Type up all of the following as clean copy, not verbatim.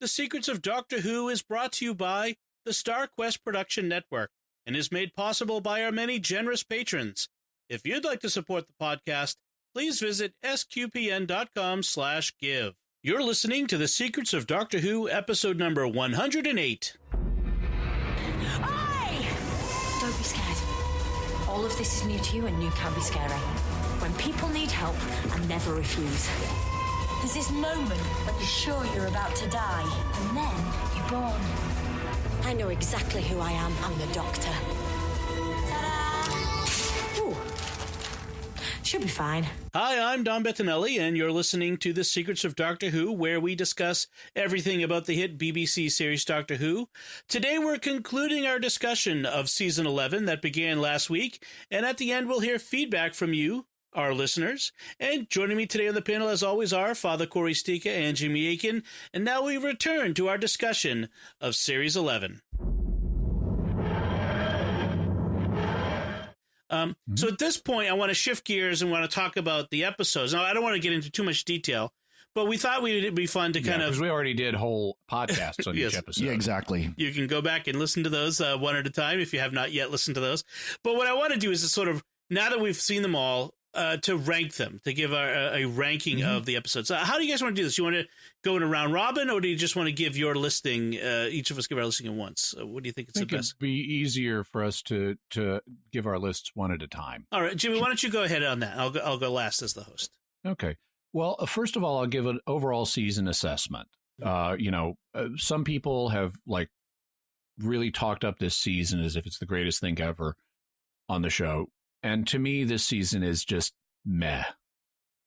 The Secrets of Doctor Who is brought to you by the StarQuest Production Network and is made possible by our many generous patrons. If you'd like to support the podcast, please visit sqpn.com/give. You're listening to The Secrets of Doctor Who, episode number 108. Aye! Don't be scared. All of this is new to you and new can be scary. When people need help, I never refuse. There's this moment when you're sure you're about to die, and then you're born. I know exactly who I am. I'm the Doctor. Ta-da! Ooh. Should be fine. Hi, I'm Don Bettinelli, and you're listening to The Secrets of Doctor Who, where we discuss everything about the hit BBC series Doctor Who. Today we're concluding our discussion of Season 11 that began last week, and at the end we'll hear feedback from you, our listeners. And joining me today on the panel, as always, are Father Corey Stika and Jimmy Aiken. And now we return to our discussion of Series 11. So at this point, I want to shift gears and want to talk about the episodes. Now, I don't want to get into too much detail, but we thought it'd be fun to kind of... because we already did whole podcasts on Yes. each episode. Yeah, exactly. You can go back and listen to those one at a time if you have not yet listened to those. But what I want to do is to sort of, now that we've seen them all, to rank them, to give a ranking of the episodes. How do you guys want to do this? You want to go in a round robin, or do you just want to give your listing, each of us give our listing at once? What do you think is the best? It'd be easier for us to give our lists one at a time. All right, Jimmy, why don't you go ahead on that? I'll go last as the host. Okay. Well, first of all, I'll give an overall season assessment. Some people have really talked up this season as if it's the greatest thing ever on the show. And to me, this season is just meh.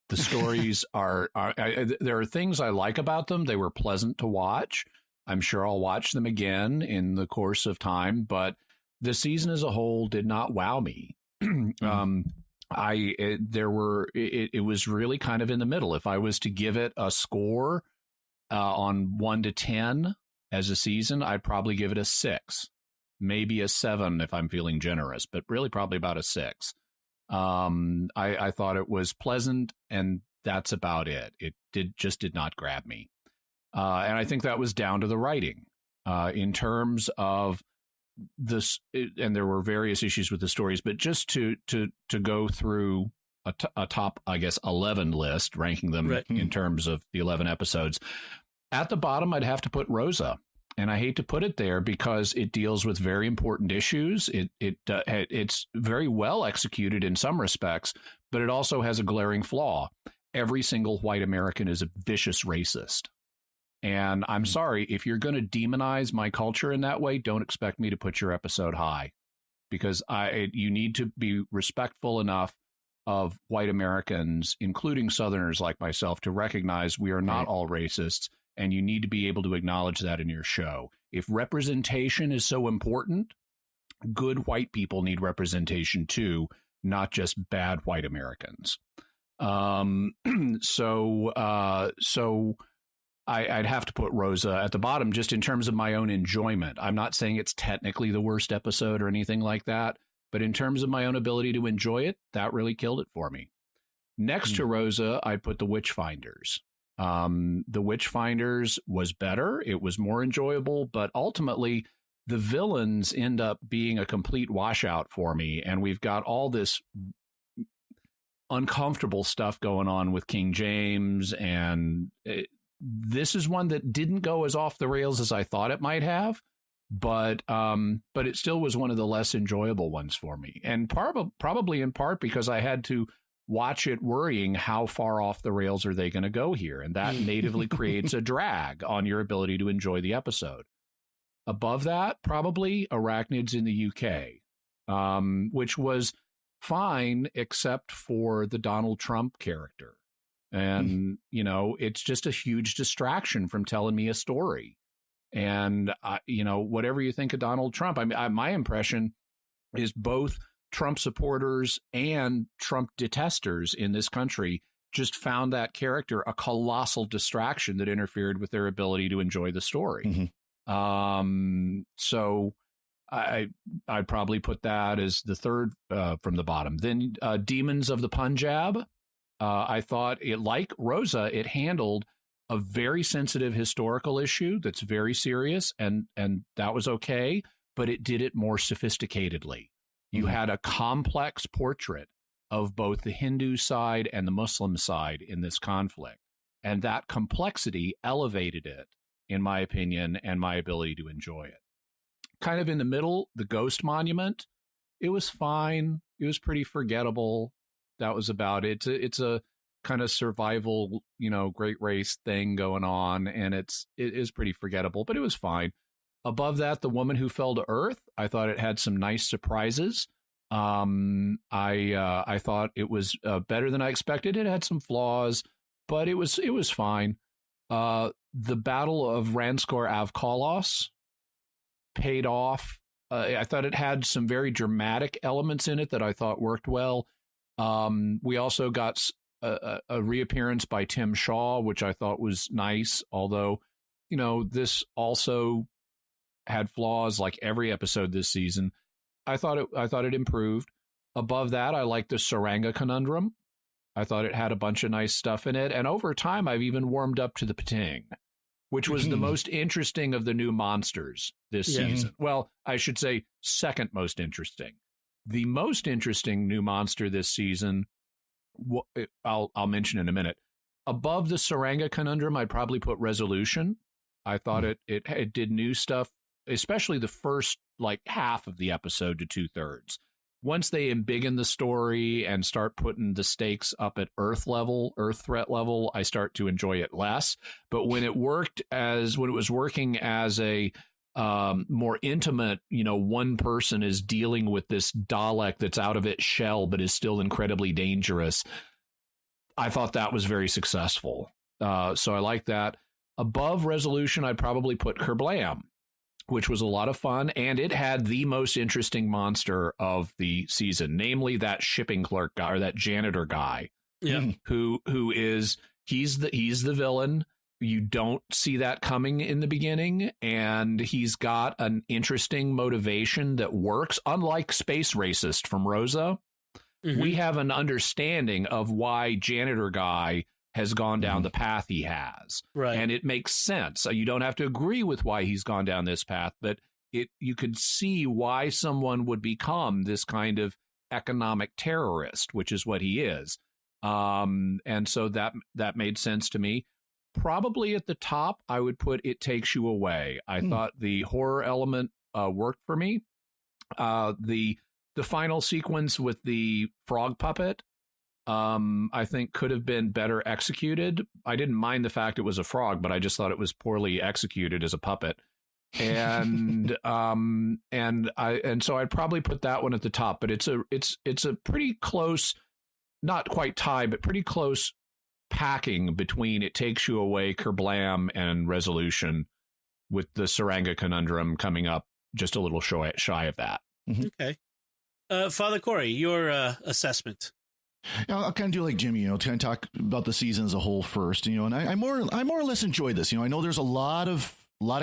The stories there are things I like about them. They were pleasant to watch. I'm sure I'll watch them again in the course of time, but the season as a whole did not wow me. It was really kind of in the middle. If I was to give it a score on 1 to 10 as a season, I'd probably give it a 6. Maybe a 7 if I'm feeling generous, but really probably about a 6. I thought it was pleasant, and that's about it. It did not grab me. And I think that was down to the writing. In terms of this, and there were various issues with the stories, but just to go through a top, I guess, 11 list, ranking them in terms of the 11 episodes. At the bottom, I'd have to put Rosa. And I hate to put it there because it deals with very important issues. It's very well executed in some respects, but it also has a glaring flaw. Every single white American is a vicious racist. And I'm sorry, if you're going to demonize my culture in that way, don't expect me to put your episode high, because you need to be respectful enough of white Americans, including Southerners like myself, to recognize we are not all racists. And you need to be able to acknowledge that in your show. If representation is so important, good white people need representation too, not just bad white Americans. So I'd have to put Rosa at the bottom just in terms of my own enjoyment. I'm not saying it's technically the worst episode or anything like that, but in terms of my own ability to enjoy it, that really killed it for me. Next to Rosa, I'd put The Witchfinders. The Witchfinders was better. It was more enjoyable, but ultimately the villains end up being a complete washout for me. And we've got all this uncomfortable stuff going on with King James. And this is one that didn't go as off the rails as I thought it might have, but it still was one of the less enjoyable ones for me. And probably in part because I had to watch it worrying how far off the rails are they going to go here. And that natively creates a drag on your ability to enjoy the episode. Above that, probably Arachnids in the UK, which was fine, except for the Donald Trump character. And, it's just a huge distraction from telling me a story. And, whatever you think of Donald Trump, my impression is both Trump supporters and Trump detesters in this country just found that character a colossal distraction that interfered with their ability to enjoy the story. So I'd probably put that as the third from the bottom. Then Demons of the Punjab. I thought like Rosa, it handled a very sensitive historical issue that's very serious, and that was okay, but it did it more sophisticatedly. You had a complex portrait of both the Hindu side and the Muslim side in this conflict, and that complexity elevated it, in my opinion, and my ability to enjoy it. Kind of in the middle, the Ghost Monument, it was fine. It was pretty forgettable. That was about it. It's a kind of survival, great race thing going on, and it is pretty forgettable, but it was fine. Above that, The Woman Who Fell to Earth, I thought it had some nice surprises. I thought it was better than I expected. It had some flaws, but it was fine. The Battle of Ranskor Avkolos paid off. I thought it had some very dramatic elements in it that I thought worked well. We also got a reappearance by Tim Shaw, which I thought was nice, although, this also had flaws like every episode this season. I thought it improved. Above that, I liked the Saranga Conundrum. I thought it had a bunch of nice stuff in it. And over time, I've even warmed up to the Pating, which was the most interesting of the new monsters this season. Well, I should say second most interesting. The most interesting new monster this season, I'll mention in a minute. Above the Saranga Conundrum, I'd probably put Resolution. I thought it did new stuff, especially the first half of the episode to 2/3. Once they embiggen the story and start putting the stakes up at Earth threat level, I start to enjoy it less. But when it was working as a more intimate, one person is dealing with this Dalek that's out of its shell but is still incredibly dangerous, I thought that was very successful. So I like that. Above Resolution, I'd probably put Kerblam, which was a lot of fun, and it had the most interesting monster of the season, namely that shipping clerk guy, or that janitor guy, he's the villain. You don't see that coming in the beginning, and he's got an interesting motivation that works. Unlike Space Racist from Rosa, we have an understanding of why Janitor Guy has gone down the path he has. Right. And it makes sense. You don't have to agree with why he's gone down this path, but you could see why someone would become this kind of economic terrorist, which is what he is. And so that made sense to me. Probably at the top, I would put It Takes You Away. I thought the horror element worked for me. The final sequence with the frog puppet, I think could have been better executed. I didn't mind the fact it was a frog, but I just thought it was poorly executed as a puppet. And so I'd probably put that one at the top, but it's a pretty close, not quite tie, but pretty close packing between It Takes You Away, Kerblam, and Resolution, with the Saranga Conundrum coming up just a little shy of that. Okay. Father Corey, your assessment. I'll kind of do like Jimmy, kind of talk about the season as a whole first, and I more or less enjoy this. I know there's a lot of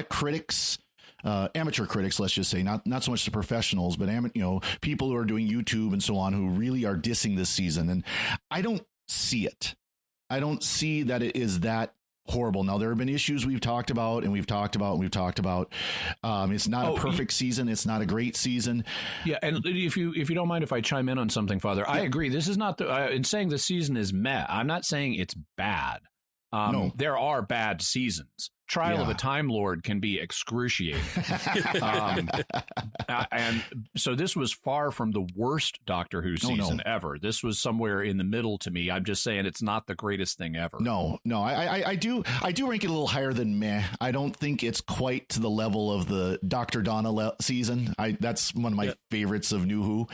critics, amateur critics, let's just say, not so much the professionals, but people who are doing YouTube and so on, who really are dissing this season. And I don't see it. I don't see that it is that horrible. Now, there have been issues we've talked about. It's not a perfect season. It's not a great season. Yeah, and if you don't mind if I chime in on something, Father, yeah. I agree. This is not in saying the season is meh. I'm not saying it's bad. No. There are bad seasons. Trial of a Time Lord can be excruciating. And so this was far from the worst Doctor Who season ever. This was somewhere in the middle to me. I'm just saying it's not the greatest thing ever. No. I do rank it a little higher than meh. I don't think it's quite to the level of the Dr. Donna season. That's one of my favorites of New Who.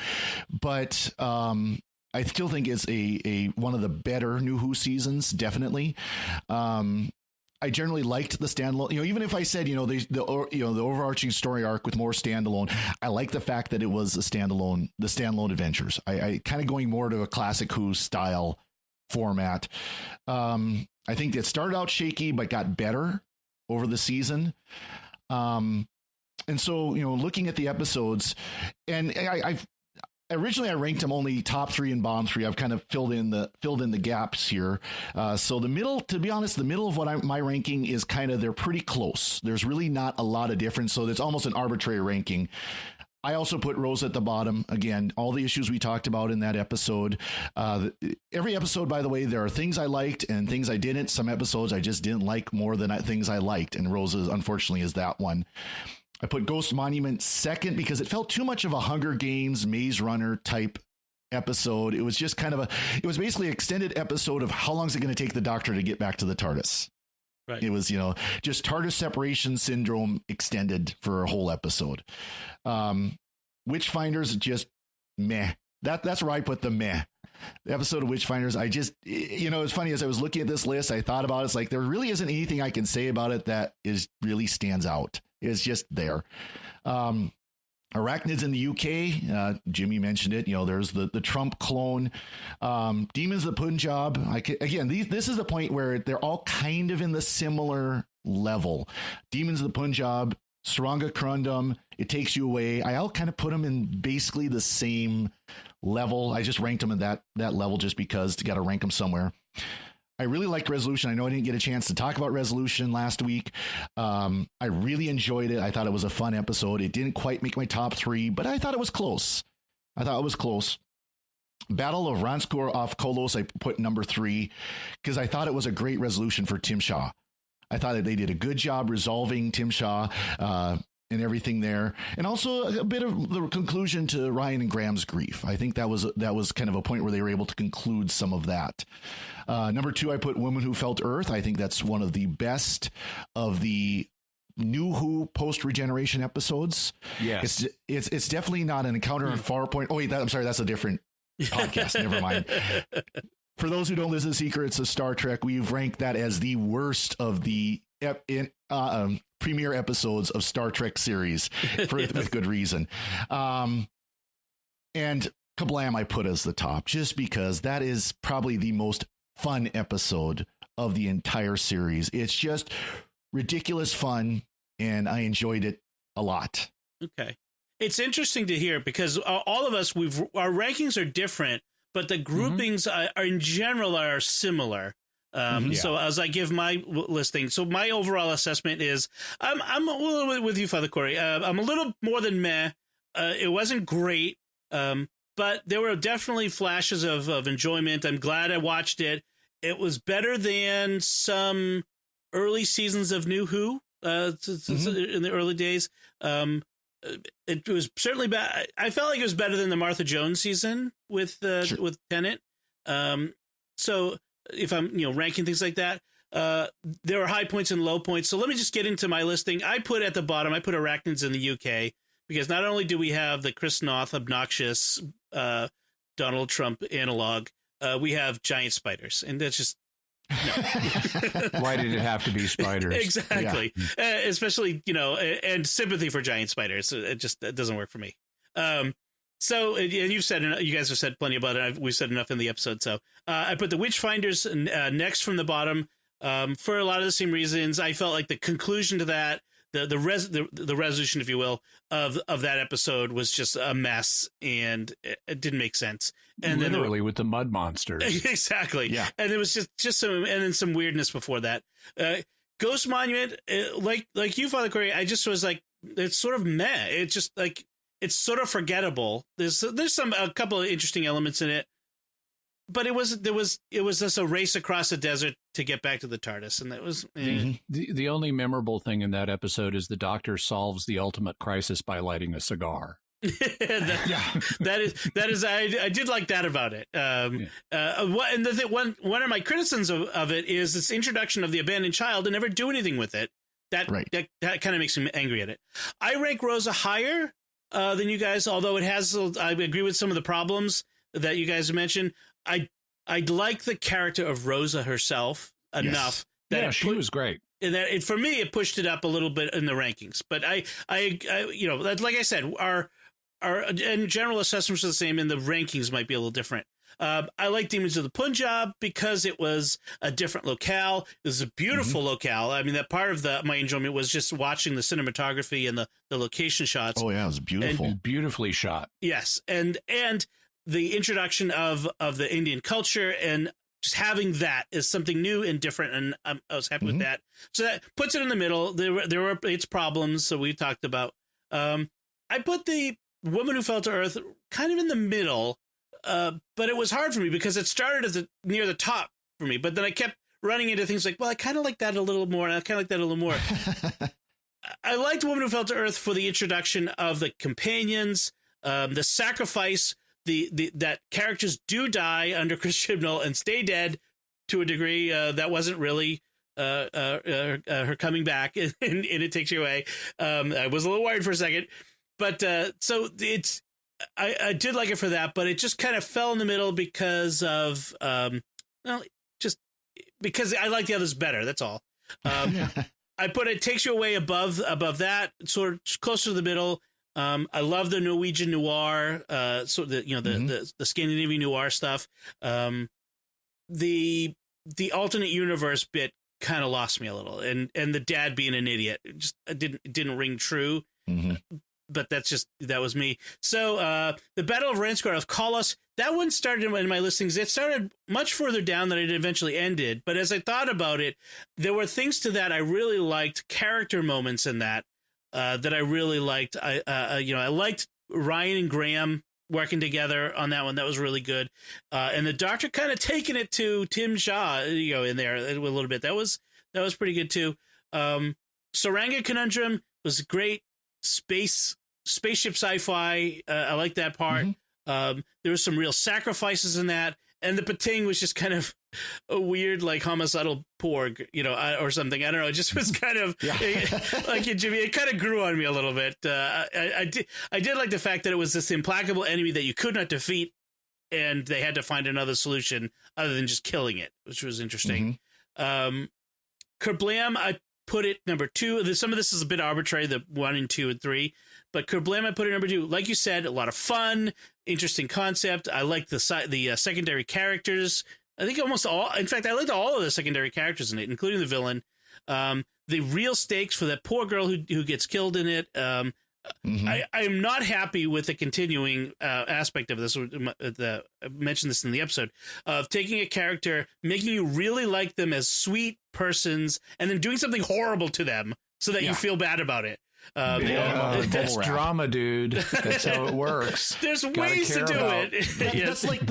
But I still think it's a one of the better New Who seasons, definitely. I generally liked the standalone, even if I said, the overarching story arc with more standalone, I like the fact that it was the standalone adventures. I kind of going more to a classic Who style format. I think it started out shaky, but got better over the season. And so, looking at the episodes, and originally I ranked them only top 3 and bottom 3. I've kind of filled in the gaps here. So the middle, to be honest, the middle of my ranking is kind of, they're pretty close. There's really not a lot of difference. So it's almost an arbitrary ranking. I also put Rose at the bottom. Again, all the issues we talked about in that episode. Every episode, by the way, there are things I liked and things I didn't. Some episodes I just didn't like more than things I liked. And Rose, unfortunately, is that one. I put Ghost Monument second because it felt too much of a Hunger Games Maze Runner type episode. It was just kind of it was basically an extended episode of how long is it going to take the Doctor to get back to the TARDIS. Right. It was, just TARDIS separation syndrome extended for a whole episode. Witchfinders, just meh. That's where I put the meh. The episode of Witchfinders, I just, it's funny, as I was looking at this list, I thought about it. It's like, there really isn't anything I can say about it that really stands out. It's just there. Arachnids in the UK, Jimmy mentioned it. There's the Trump clone, Demons of the Punjab. This is the point where they're all kind of in the similar level. Demons of the Punjab, Saranga Corundum, It Takes You Away. I all kind of put them in basically the same level. I just ranked them in that level just because you got to rank them somewhere. I really liked Resolution. I know I didn't get a chance to talk about Resolution last week. I really enjoyed it. I thought it was a fun episode. It didn't quite make my top 3, but I thought it was close. Battle of Ranskoor off Kolos, I put number 3 because I thought it was a great resolution for Tim Shaw. I thought that they did a good job resolving Tim Shaw and everything there. And also a bit of the conclusion to Ryan and Graham's grief. I think that was kind of a point where they were able to conclude some of that. Number 2, I put Woman Who Felt Earth. I think that's one of the best of the New Who post-regeneration episodes. Yes. It's definitely not an Encounter on Farpoint. Oh, wait, I'm sorry. That's a different podcast. Never mind. For those who don't listen to Secrets of Star Trek, we've ranked that as the worst of the premiere episodes of Star Trek series with good reason. And Kablam I put as the top just because that is probably the most fun episode of the entire series. It's just ridiculous fun, and I enjoyed it a lot. Okay. It's interesting to hear because all of us, our rankings are different, but the groupings are in general are similar. So as I give my listing, so my overall assessment is I'm a little bit with you, Father Corey. I'm a little more than meh. It wasn't great, but there were definitely flashes of enjoyment. I'm glad I watched it. It was better than some early seasons of New Who in the early days. It was certainly bad. I felt like it was better than the Martha Jones season with Tennant. So if I'm ranking things like that, there are high points and low points. So let me just get into my listing. I put at the bottom, I put Arachnids in the UK because not only do we have the Chris Noth obnoxious Donald Trump analog, we have giant spiders, and that's just Why did it have to be spiders? Exactly. Yeah. Especially, and sympathy for giant spiders. It doesn't work for me. So, and you guys have said plenty about it. We've said enough in the episode. So I put the Witchfinders next from the bottom for a lot of the same reasons. I felt like the conclusion to that, the resolution, if you will, of that episode was just a mess, and it didn't make sense. And literally with the mud monsters. Exactly. Yeah. And there was just some weirdness before that. Ghost Monument, like you, Father Corey, I just was like, it's sort of meh. It's just like, it's sort of forgettable. There's a couple of interesting elements in it, but it was just a race across the desert to get back to the TARDIS, and that was the only memorable thing in that episode is the Doctor solves the ultimate crisis by lighting a cigar. That is I did like that about it. And one of my criticisms of it is this introduction of the abandoned child and never do anything with it. That kind of makes me angry at it. I rank Rosa higher than you guys, although it has. I agree with some of the problems that you guys mentioned. I like the character of Rosa herself enough that she was great. And that for me, it pushed it up a little bit in the rankings. But I like I said, our and general assessments are the same, and the rankings might be a little different. I like Demons of the Punjab because it was a different locale. It was a beautiful locale. I mean, that part of my enjoyment was just watching the cinematography and the location shots. Oh yeah, it was beautiful. And beautifully shot. Yes, and the introduction of the Indian culture and just having that is something new and different, and I was happy with that. So that puts it in the middle. There were its problems, so we talked about. I put the Woman Who Fell to Earth kind of in the middle, but it was hard for me because it started near the top for me, but then I kept running into things like, well, I kind of like that a little more, and I kind of like that a little more. I liked Woman Who Fell to Earth for the introduction of the companions, the sacrifice, that characters do die under Chris Chibnall and stay dead to a degree that wasn't really her coming back, and it takes you away. I was a little worried for a second, but so it's I did like it for that, but it just kind of fell in the middle because of just because I like the others better. That's all. I put it takes you away above that, sort of closer to the middle. I love the Norwegian noir, so the Scandinavian noir stuff. The alternate universe bit kind of lost me a little, and the dad being an idiot didn't ring true. But that was me. So the Battle of Ranskor of Kolos, that one started in my listings. It started much further down than it eventually ended. But as I thought about it, there were things to that I really liked, character moments in that I really liked. I liked Ryan and Graham working together on that one. That was really good. And the Doctor kind of taking it to Tim Shaw, in there a little bit. That was pretty good too. Saranga Conundrum was great. Spaceship sci-fi. I like that part. There was some real sacrifices in that, and the Pating was just kind of a weird, like, homicidal porg, or something. I don't know. It just was kind of like Jimmy. It kind of grew on me a little bit. I did like the fact that it was this implacable enemy that you could not defeat, and they had to find another solution other than just killing it, which was interesting. Kerblam, I put it number 2. Some of this is a bit arbitrary, the 1 and 2 and 3, but Kerblam I put it number 2. Like you said, a lot of fun, interesting concept. I like the secondary characters. I think almost all. In fact, I liked all of the secondary characters in it, including the villain. The real stakes for that poor girl who gets killed in it. I am not happy with the continuing aspect of this. I mentioned this in the episode of taking a character, making you really like them as sweet persons, and then doing something horrible to them so that you feel bad about it. That's drama, dude. That's how it works. There's ways to do it. That's like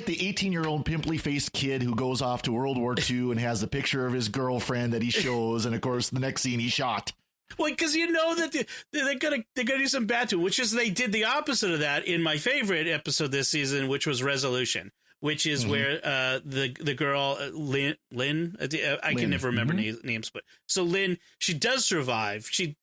the 18-year-old pimply faced kid who goes off to World War II and has the picture of his girlfriend that he shows, and of course the next scene he's shot. Well, because that they're gonna do some bad to him, which is they did the opposite of that in my favorite episode this season, which was Resolution, which is where the girl Lynn, I can never remember names, but so Lynn, she does survive. She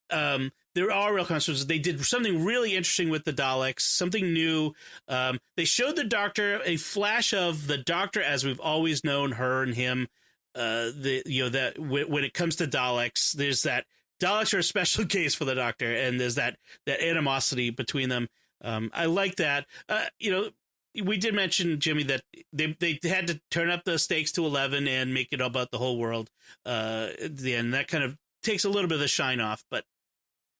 there are real consequences. They did something really interesting with the Daleks, something new. They showed the Doctor a flash of the Doctor as we've always known her and him. That when it comes to Daleks, there's that. Daleks are a special case for the Doctor, and there's that animosity between them. I like that. We did mention, Jimmy, that they had to turn up the stakes to 11 and make it about the whole world. At the end, that kind of takes a little bit of the shine off. But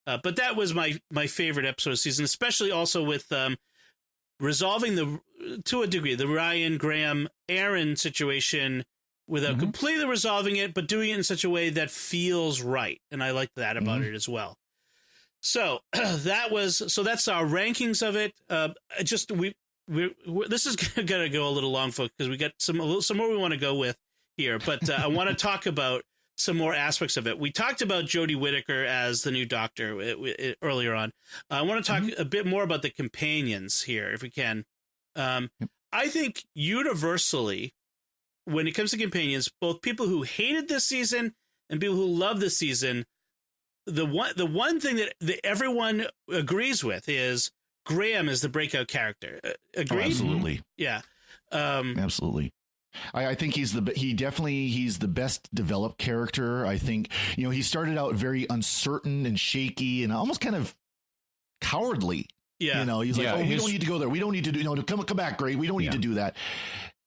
that was my favorite episode of the season, especially also with resolving to a degree the Ryan, Graham, Aaron situation without completely resolving it, but doing it in such a way that feels right. And I like that about it as well. So that's our rankings of it. This is going to go a little long, folks, because we got some more we want to go with here. But I want to talk about some more aspects of it. We talked about Jodie Whittaker as the new Doctor earlier on. I want to talk a bit more about the companions here, if we can. I think universally, when it comes to companions, both people who hated this season and people who love this season, the one thing that everyone agrees with is Graham is the breakout character. Agreed? Oh, absolutely. Yeah. Absolutely. I think he's the best developed character. I think, he started out very uncertain and shaky and almost kind of cowardly Yeah. You know, he's like, Yeah, we don't need to go there. We don't need to do, come back, Gray. We don't need to do that.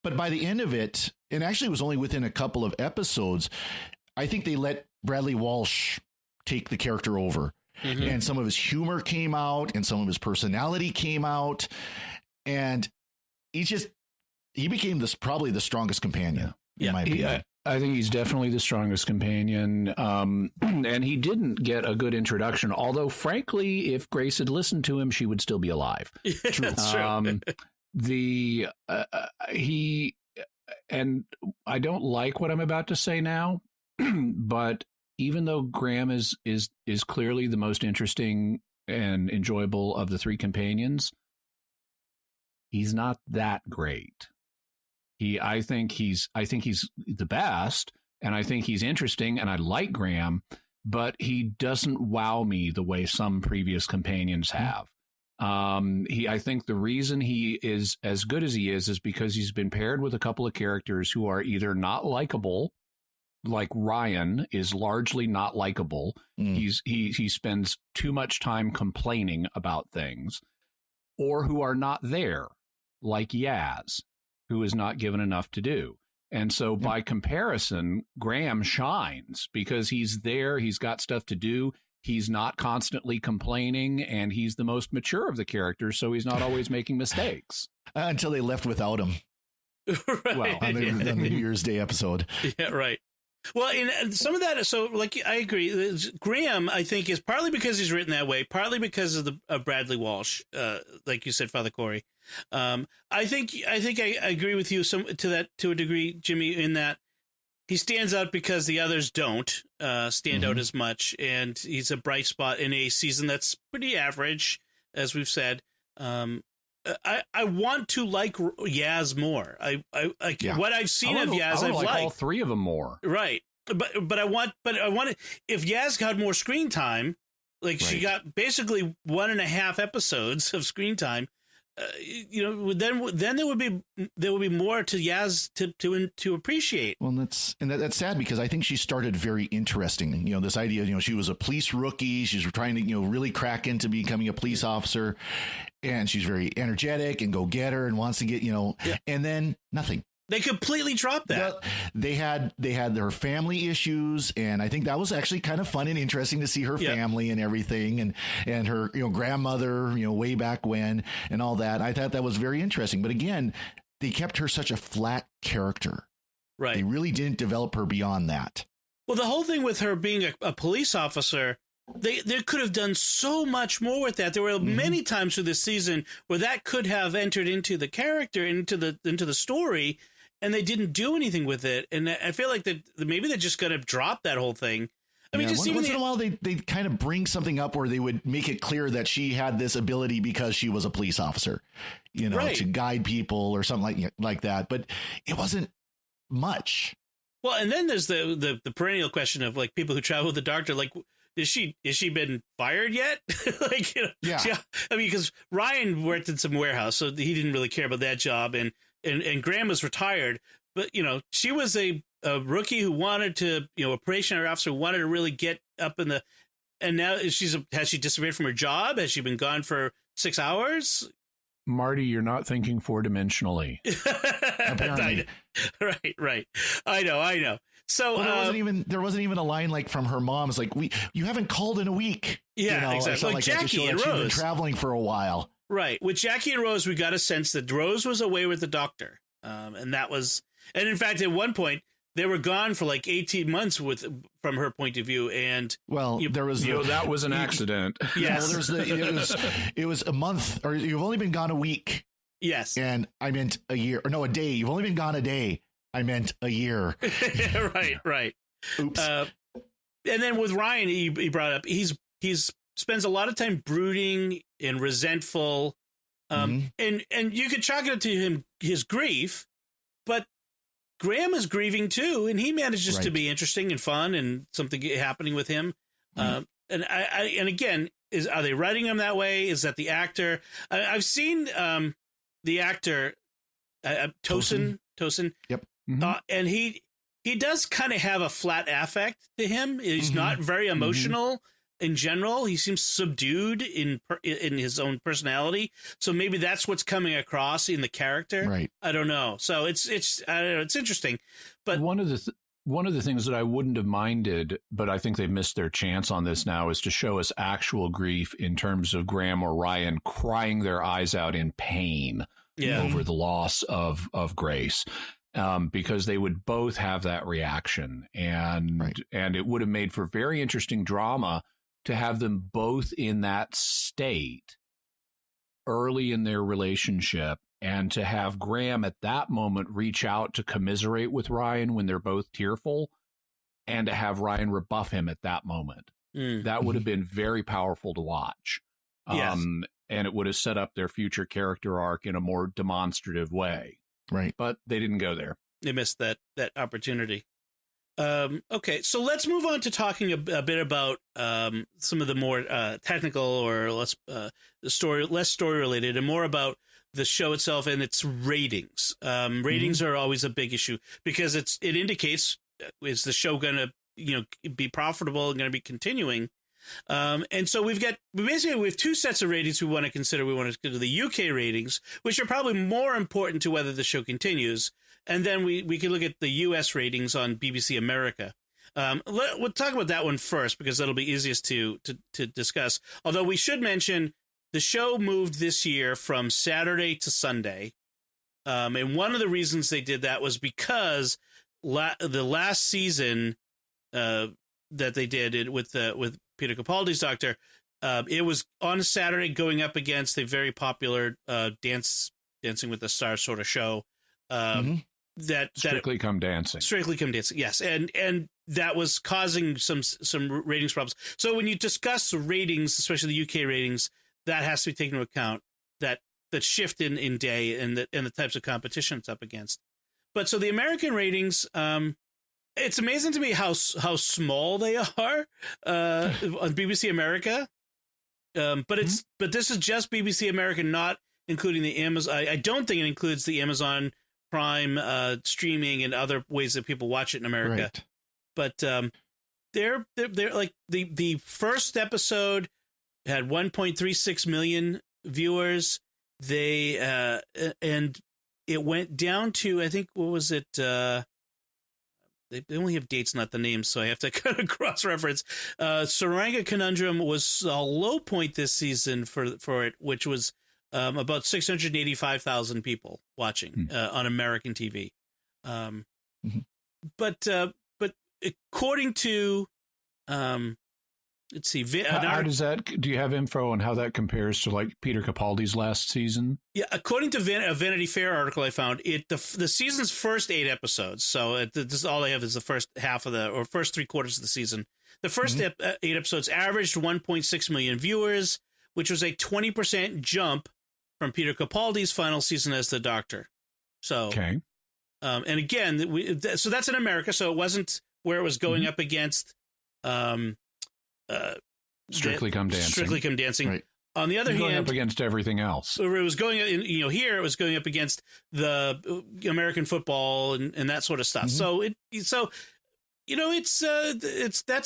But by the end of it, and actually it was only within a couple of episodes, I think they let Bradley Walsh take the character over. Mm-hmm. And some of his humor came out and some of his personality came out. And he became probably the strongest companion, in my opinion. I think he's definitely the strongest companion. And he didn't get a good introduction, although frankly, if Grace had listened to him, she would still be alive. True. That's true. And I don't like what I'm about to say now, but even though Graham is clearly the most interesting and enjoyable of the three companions, he's not that great. I think he's the best, and I think he's interesting, and I like Graham, but he doesn't wow me the way some previous companions have. I think the reason he is as good as he is because he's been paired with a couple of characters who are either not likable, like Ryan is largely not likable. He spends too much time complaining about things, or who are not there, like Yaz, who is not given enough to do. And so by comparison, Graham shines because he's there. He's got stuff to do. He's not constantly complaining, and he's the most mature of the characters, so he's not always making mistakes. Until they left without him. Right. Well, on the New Year's Day episode. Yeah, right. Well, and some of that, so like I agree. Graham, I think, is partly because he's written that way, partly because of Bradley Walsh, like you said, Father Corey. I think I agree with you to a degree, Jimmy, in that he stands out because the others don't stand out as much, and he's a bright spot in a season that's pretty average, as we've said. I want to like Yaz more. What I've seen of Yaz, I've like liked all three of them more. Right, but I want if Yaz got more screen time, like she got basically 1.5 episodes of screen time. Then there would be more to Yaz to appreciate. Well, that's sad because I think she started very interesting. You know, this idea, she was a police rookie. She's trying to, really crack into becoming a police officer, and she's very energetic and go getter and wants to get, and then nothing. They completely dropped that. They had their family issues, and I think that was actually kind of fun and interesting to see her family and everything, and her grandmother, way back when, and all that. I thought that was very interesting. But again, they kept her such a flat character. Right. They really didn't develop her beyond that. Well, the whole thing with her being a police officer, they could have done so much more with that. There were many times through this season where that could have entered into the character, into the story. And they didn't do anything with it, and I feel like that maybe they're just going to drop that whole thing. I mean, just once in a while, they kind of bring something up where they would make it clear that she had this ability because she was a police officer, to guide people or something like that. But it wasn't much. Well, and then there's the perennial question of like people who travel with the doctor, like. Is she been fired yet? I mean, because Ryan worked in some warehouse, so he didn't really care about that job, and Graham was retired, but she was a rookie who wanted to, a probationary officer who wanted to really get up in the, and now has she disappeared from her job? Has she been gone for 6 hours? Marty, you're not thinking 4-dimensionally. Apparently. Right. I know. So there wasn't even a line like from her mom. It's like you haven't called in a week. Yeah, exactly. Like Jackie and Rose. She's been traveling for a while. Right. With Jackie and Rose, we got a sense that Rose was away with the doctor. And in fact, at one point, they were gone for like 18 months from her point of view. And there was that was an accident. Yes. It was a month, or you've only been gone a week. Yes. And I meant a year, or no, a day. You've only been gone a day. I meant a year. Right. Oops. And then with Ryan, he brought up, he's spends a lot of time brooding and resentful. And you could chalk it up to him, his grief, but Graham is grieving too. And he manages to be interesting and fun and something happening with him. And again, are they writing him that way? Is that the actor? I've seen the actor, Tosin. Yep. And he does kind of have a flat affect to him. He's not very emotional. in general. He seems subdued in his own personality. So maybe that's what's coming across in the character. Right. I don't know. So it's I don't know. It's interesting. But one of the things that I wouldn't have minded, but I think they've missed their chance on this now, is to show us actual grief in terms of Graham or Ryan crying their eyes out in pain over the loss of Grace. Because they would both have that reaction, and it would have made for very interesting drama to have them both in that state early in their relationship, and to have Graham at that moment reach out to commiserate with Ryan when they're both tearful, and to have Ryan rebuff him at that moment. That would have been very powerful to watch. Yes. And it would have set up their future character arc in a more demonstrative way. Right. But they didn't go there. They missed that opportunity. Okay, so let's move on to talking a bit about some of the more technical or less story related, and more about the show itself and its ratings. Ratings are always a big issue because it indicates, is the show going to be profitable and going to be continuing? And so we have two sets of ratings we want to consider. We want to consider the UK ratings, which are probably more important to whether the show continues. And then we can look at the US ratings on BBC America. We'll talk about that one first because that'll be easiest to discuss. Although we should mention the show moved this year from Saturday to Sunday. And one of the reasons they did that was because the last season that they did it with Peter Capaldi's Doctor, it was on a Saturday going up against a very popular Dancing with the Stars sort of show. Strictly Come Dancing. Strictly Come Dancing, yes, and that was causing some ratings problems. So when you discuss the ratings, especially the UK ratings, that has to be taken into account. That shift in day and the types of competition it's up against. But so the American ratings, it's amazing to me how small they are on BBC America. But this is just BBC America, not including the Amazon. I don't think it includes the Amazon Prime streaming and other ways that people watch it in America. Right. But they're like the first episode had 1.36 million viewers. They and it went down to, I think, what was it? They only have dates, not the names, so I have to kind of cross-reference. Saranga Conundrum was a low point this season for it, which was about 685,000 people watching on American TV. But according to, let's see, how does that? Do you have info on how that compares to like Peter Capaldi's last season? Yeah, according to a Vanity Fair article I found, the season's first 8 episodes. So this all I have is the first half of first 3/4 of the season. The first 8 episodes averaged 1.6 million viewers, which was a 20% jump from Peter Capaldi's final season as the Doctor. So, okay. And again, so that's in America. So it wasn't where it was going up against Strictly Come Dancing. Strictly Come Dancing. Right. On the other hand, going up against everything else. It was going, here it was going up against the American football and that sort of stuff. So that's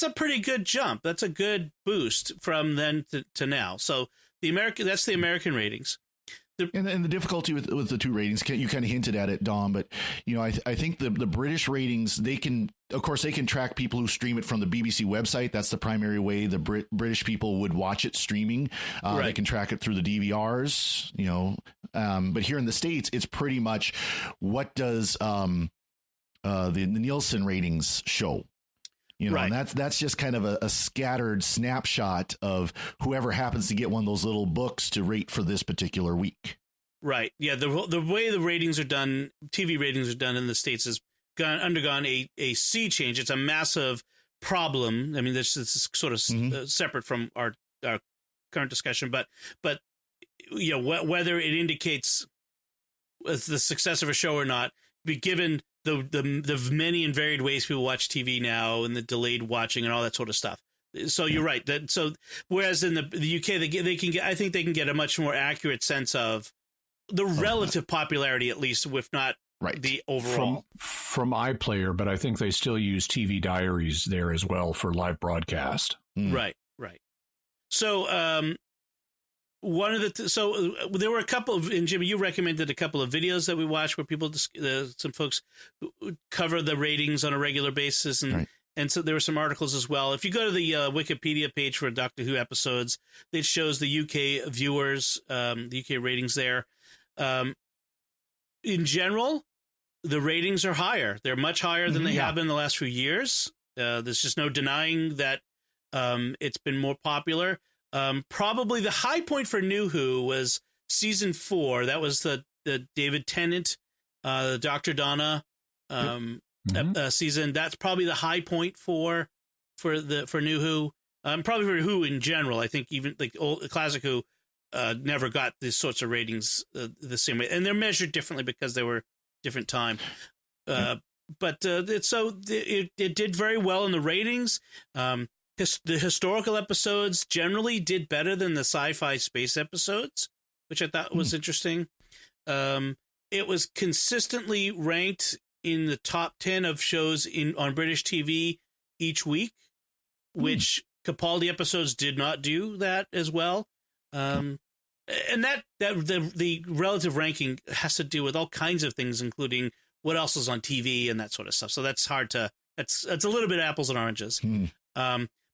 a pretty good jump. That's a good boost from then to now. So that's the American ratings. And the difficulty with the two ratings, you kind of hinted at it, Dom, but I think the British ratings, they can track people who stream it from the BBC website. That's the primary way the British people would watch it streaming. Right. They can track it through the DVRs, but here in the States, it's pretty much what does the Nielsen ratings show. Right. And that's just kind of a scattered snapshot of whoever happens to get one of those little books to rate for this particular week. Right. Yeah. The way the ratings are done, TV ratings are done in the States has undergone a sea change. It's a massive problem. I mean, this is sort of separate from our current discussion, but whether it indicates the success of a show or not, given the many and varied ways people watch TV now and the delayed watching and all that sort of stuff. So you're right. Whereas in the UK, I think they can get a much more accurate sense of the relative popularity, at least, if not the overall. From iPlayer, but I think they still use TV Diaries there as well for live broadcast. Right. So one of the so there were a couple of, and Jimmy, you recommended a couple of videos that we watched where people some folks cover the ratings on a regular basis, and Right. and so there were some articles as well. If you go to the Wikipedia page for Doctor Who episodes, it shows the UK viewers, the UK ratings there. In general, the ratings are higher. They're much higher than they have been in the last few years. There's just no denying that it's been more popular. Probably the high point for New Who was season 4. That was the David Tennant, Dr. Donna season. That's probably the high point for New Who. Probably for Who in general. I think even like old classic Who never got these sorts of ratings the same way, and they're measured differently because they were different time. But it did very well in the ratings. The historical episodes generally did better than the sci-fi space episodes, which I thought was interesting. It was consistently ranked in the top 10 of shows on British TV each week, which Capaldi episodes did not do that as well. And that the relative ranking has to do with all kinds of things, including what else is on TV and that sort of stuff. So that's hard to that's a little bit apples and oranges.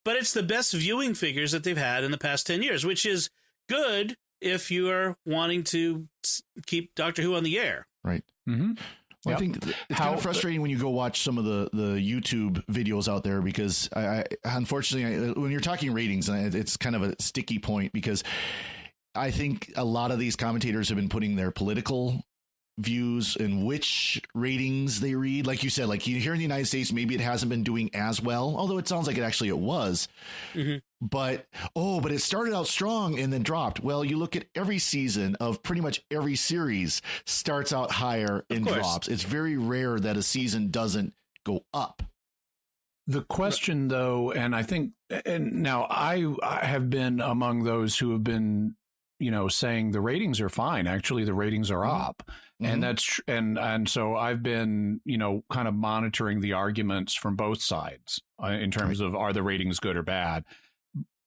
But it's the best viewing figures that they've had in the past 10 years, which is good if you are wanting to keep Doctor Who on the air. Right. Well, I think it's kind of frustrating when you go watch some of the YouTube videos out there, because I unfortunately, when you're talking ratings, it's kind of a sticky point, because I think a lot of these commentators have been putting their political views and which ratings they read. Like you said, like here in the United States, maybe it hasn't been doing as well, although it sounds like it was. But it started out strong and then dropped. Well, you look at every season of pretty much every series starts out higher and drops. It's very rare that a season doesn't go up. The question, though, and I think, and now I have been among those who have been, saying the ratings are fine. Actually, the ratings are up. And that's, and so I've been, kind of monitoring the arguments from both sides in terms of, are the ratings good or bad?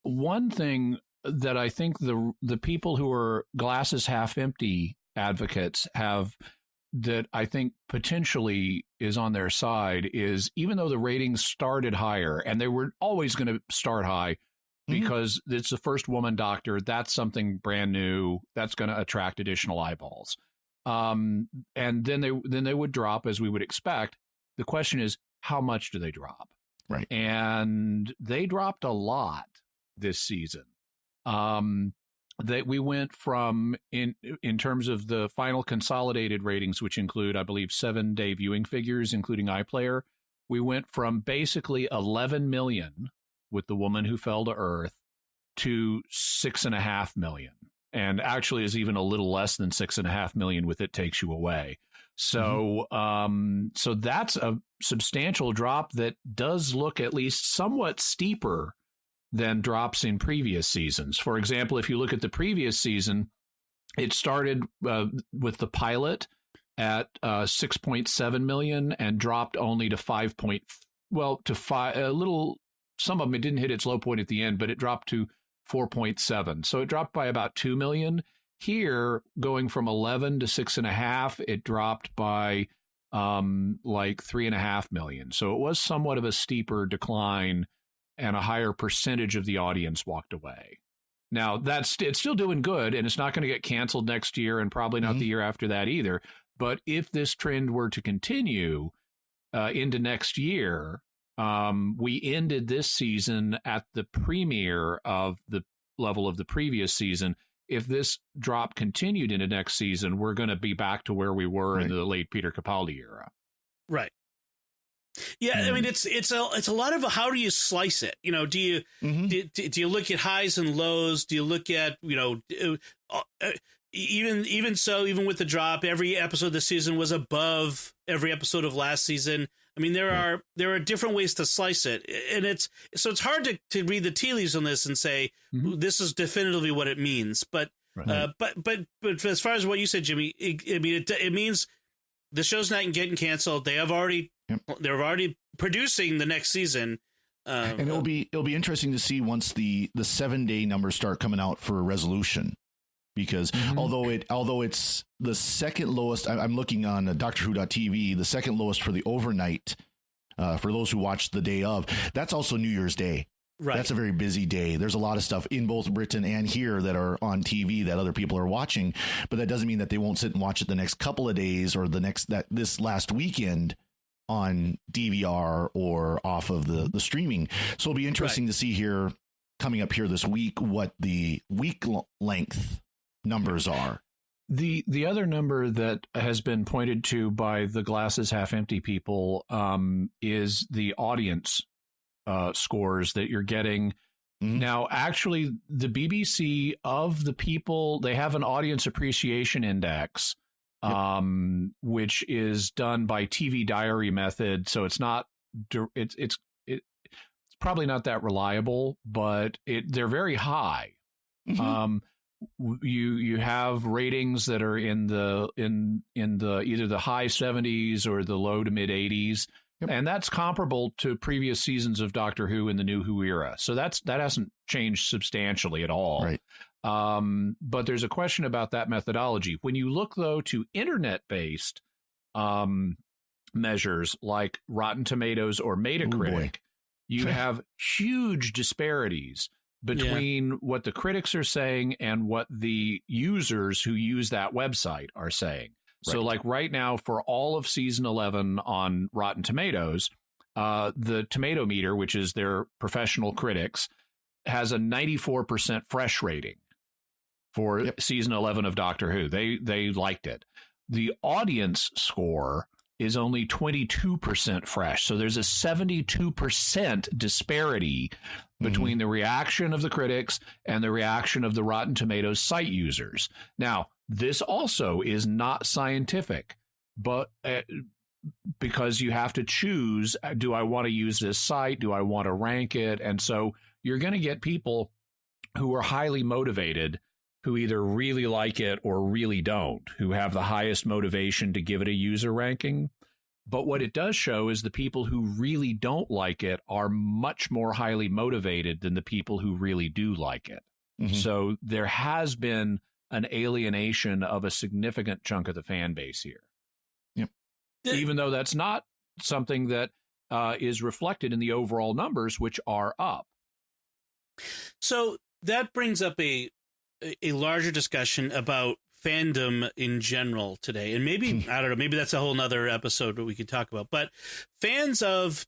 One thing that I think the people who are glasses half empty advocates have, that I think potentially is on their side, is even though the ratings started higher, and they were always going to start high, because it's the first woman doctor, that's something brand new, that's going to attract additional eyeballs. And then they would drop, as we would expect. The question is, how much do they drop? Right. And they dropped a lot this season. That we went from, in terms of the final consolidated ratings, which include, I believe, 7-day viewing figures, including iPlayer, we went from basically 11 million with The Woman Who Fell to Earth to 6.5 million. And actually is even a little less than 6.5 million with It Takes You Away. So, so that's a substantial drop that does look at least somewhat steeper than drops in previous seasons. For example, if you look at the previous season, it started with the pilot at 6.7 million and dropped only to 5. Some of them, it didn't hit its low point at the end, but it dropped to 4.7. So it dropped by about 2 million. Here, going from 11 to 6.5, it dropped by like 3.5 million. So it was somewhat of a steeper decline, and a higher percentage of the audience walked away. Now, it's still doing good, and it's not going to get canceled next year, and probably not the year after that either. But if this trend were to continue into next year, we ended this season at the premiere of the level of the previous season. If this drop continued into next season, we're going to be back to where we were in the late Peter Capaldi era. Right. Yeah, I mean, it's a lot of how do you slice it? Do you do you look at highs and lows? Do you look at even with the drop, every episode this season was above every episode of last season. I mean, there are different ways to slice it, and it's hard to read the tea leaves on this and say this is definitively what it means. But but as far as what you said, Jimmy, it means the show's not getting canceled. They're already producing the next season. And it'll be interesting to see once the 7-day numbers start coming out for Resolution, because although it's the second lowest, I'm looking on DoctorWho.tv, the second lowest for the overnight, for those who watch the day of. That's also New Year's Day. Right. That's a very busy day. There's a lot of stuff in both Britain and here that are on TV that other people are watching, but that doesn't mean that they won't sit and watch it the next couple of days or this last weekend on DVR or off of the streaming. So it'll be interesting to see here coming up here this week what the week length numbers are. The other number that has been pointed to by the glasses half empty people is the audience scores that you're getting. Now, actually, the BBC, of the people, they have an audience appreciation index, which is done by TV Diary method. So it's not, it's probably not that reliable, but they're very high. You have ratings that are in the either the high 70s or the low to mid 80s. And that's comparable to previous seasons of Doctor Who in the New Who era. So that hasn't changed substantially at all. Right. But there's a question about that methodology. When you look, though, to internet-based measures like Rotten Tomatoes or Metacritic, you have huge disparities between what the critics are saying and what the users who use that website are saying. So like right now for all of season 11 on Rotten Tomatoes, the Tomato Meter, which is their professional critics, has a 94% fresh rating for season 11 of Doctor Who. They liked it. The audience score is only 22% fresh. So there's a 72% disparity between the reaction of the critics and the reaction of the Rotten Tomatoes site users. Now, this also is not scientific, but because you have to choose, do I want to use this site? Do I want to rank it? And so you're going to get people who are highly motivated, who either really like it or really don't, who have the highest motivation to give it a user ranking. But what it does show is the people who really don't like it are much more highly motivated than the people who really do like it. So there has been an alienation of a significant chunk of the fan base here. Even though that's not something that is reflected in the overall numbers, which are up. So that brings up a larger discussion about fandom in general today. And maybe, I don't know, maybe that's a whole nother episode that we could talk about. But fans of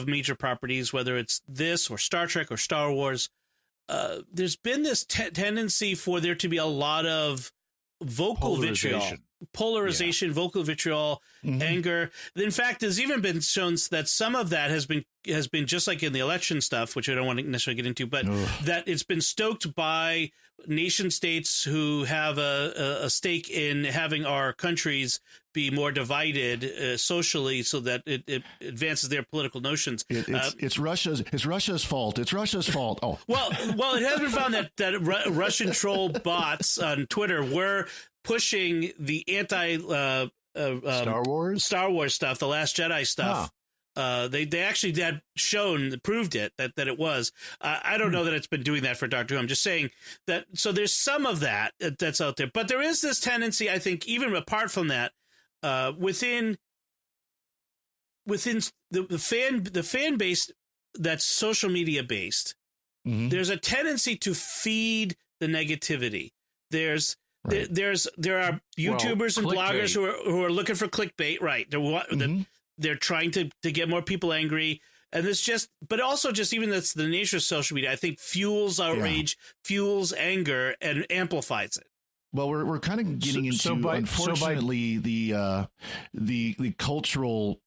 major properties, whether it's this or Star Trek or Star Wars, there's been this tendency for there to be a lot of vocal vitriol, polarization, vocal vitriol, anger. In fact, there's even been shown that some of that has been just like in the election stuff, which I don't want to necessarily get into, but that it's been stoked by nation states who have a stake in having our countries be more divided socially, so that it advances their political notions. It's Russia's fault. It's Russia's fault. Oh, well, it has been found that Russian troll bots on Twitter were pushing the anti Star Wars stuff, the Last Jedi stuff. They actually had proved it that it was. I don't know that it's been doing that for Doctor Who. I'm just saying that. So there's some of that that's out there, but there is this tendency, I think, even apart from that, within the fan base that's social media based, there's a tendency to feed the negativity. There are YouTubers and bloggers who are looking for clickbait, right? They're trying to get more people angry, and but also just even that's the nature of social media. I think fuels outrage, fuels anger, and amplifies it. Well, we're kind of getting into unfortunately the cultural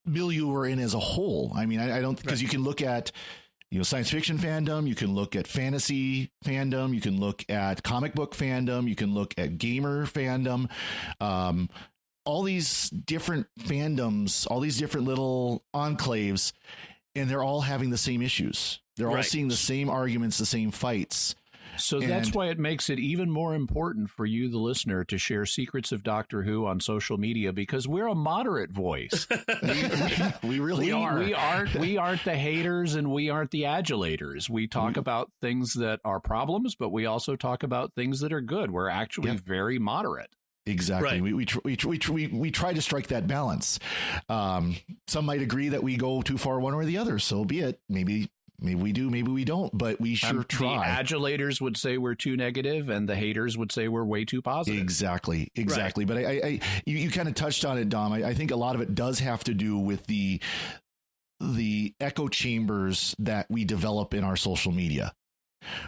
milieu we're in as a whole. I mean, I don't, because you can look at science fiction fandom, you can look at fantasy fandom, you can look at comic book fandom, you can look at gamer fandom. All these different fandoms, all these different little enclaves, and they're all having the same issues. They're all seeing the same arguments, the same fights. So that's why it makes it even more important for you, the listener, to share secrets of Doctor Who on social media, because we're a moderate voice. We really are. We aren't the haters and we aren't the adulators. We talk about things that are problems, but we also talk about things that are good. We're actually very moderate. Exactly. Right. We try to strike that balance. Some might agree that we go too far one or the other. So be it. Maybe we do, maybe we don't, but we sure try. The adulators would say we're too negative, and the haters would say we're way too positive. Exactly. Right. But you kind of touched on it, Dom. I think a lot of it does have to do with the echo chambers that we develop in our social media,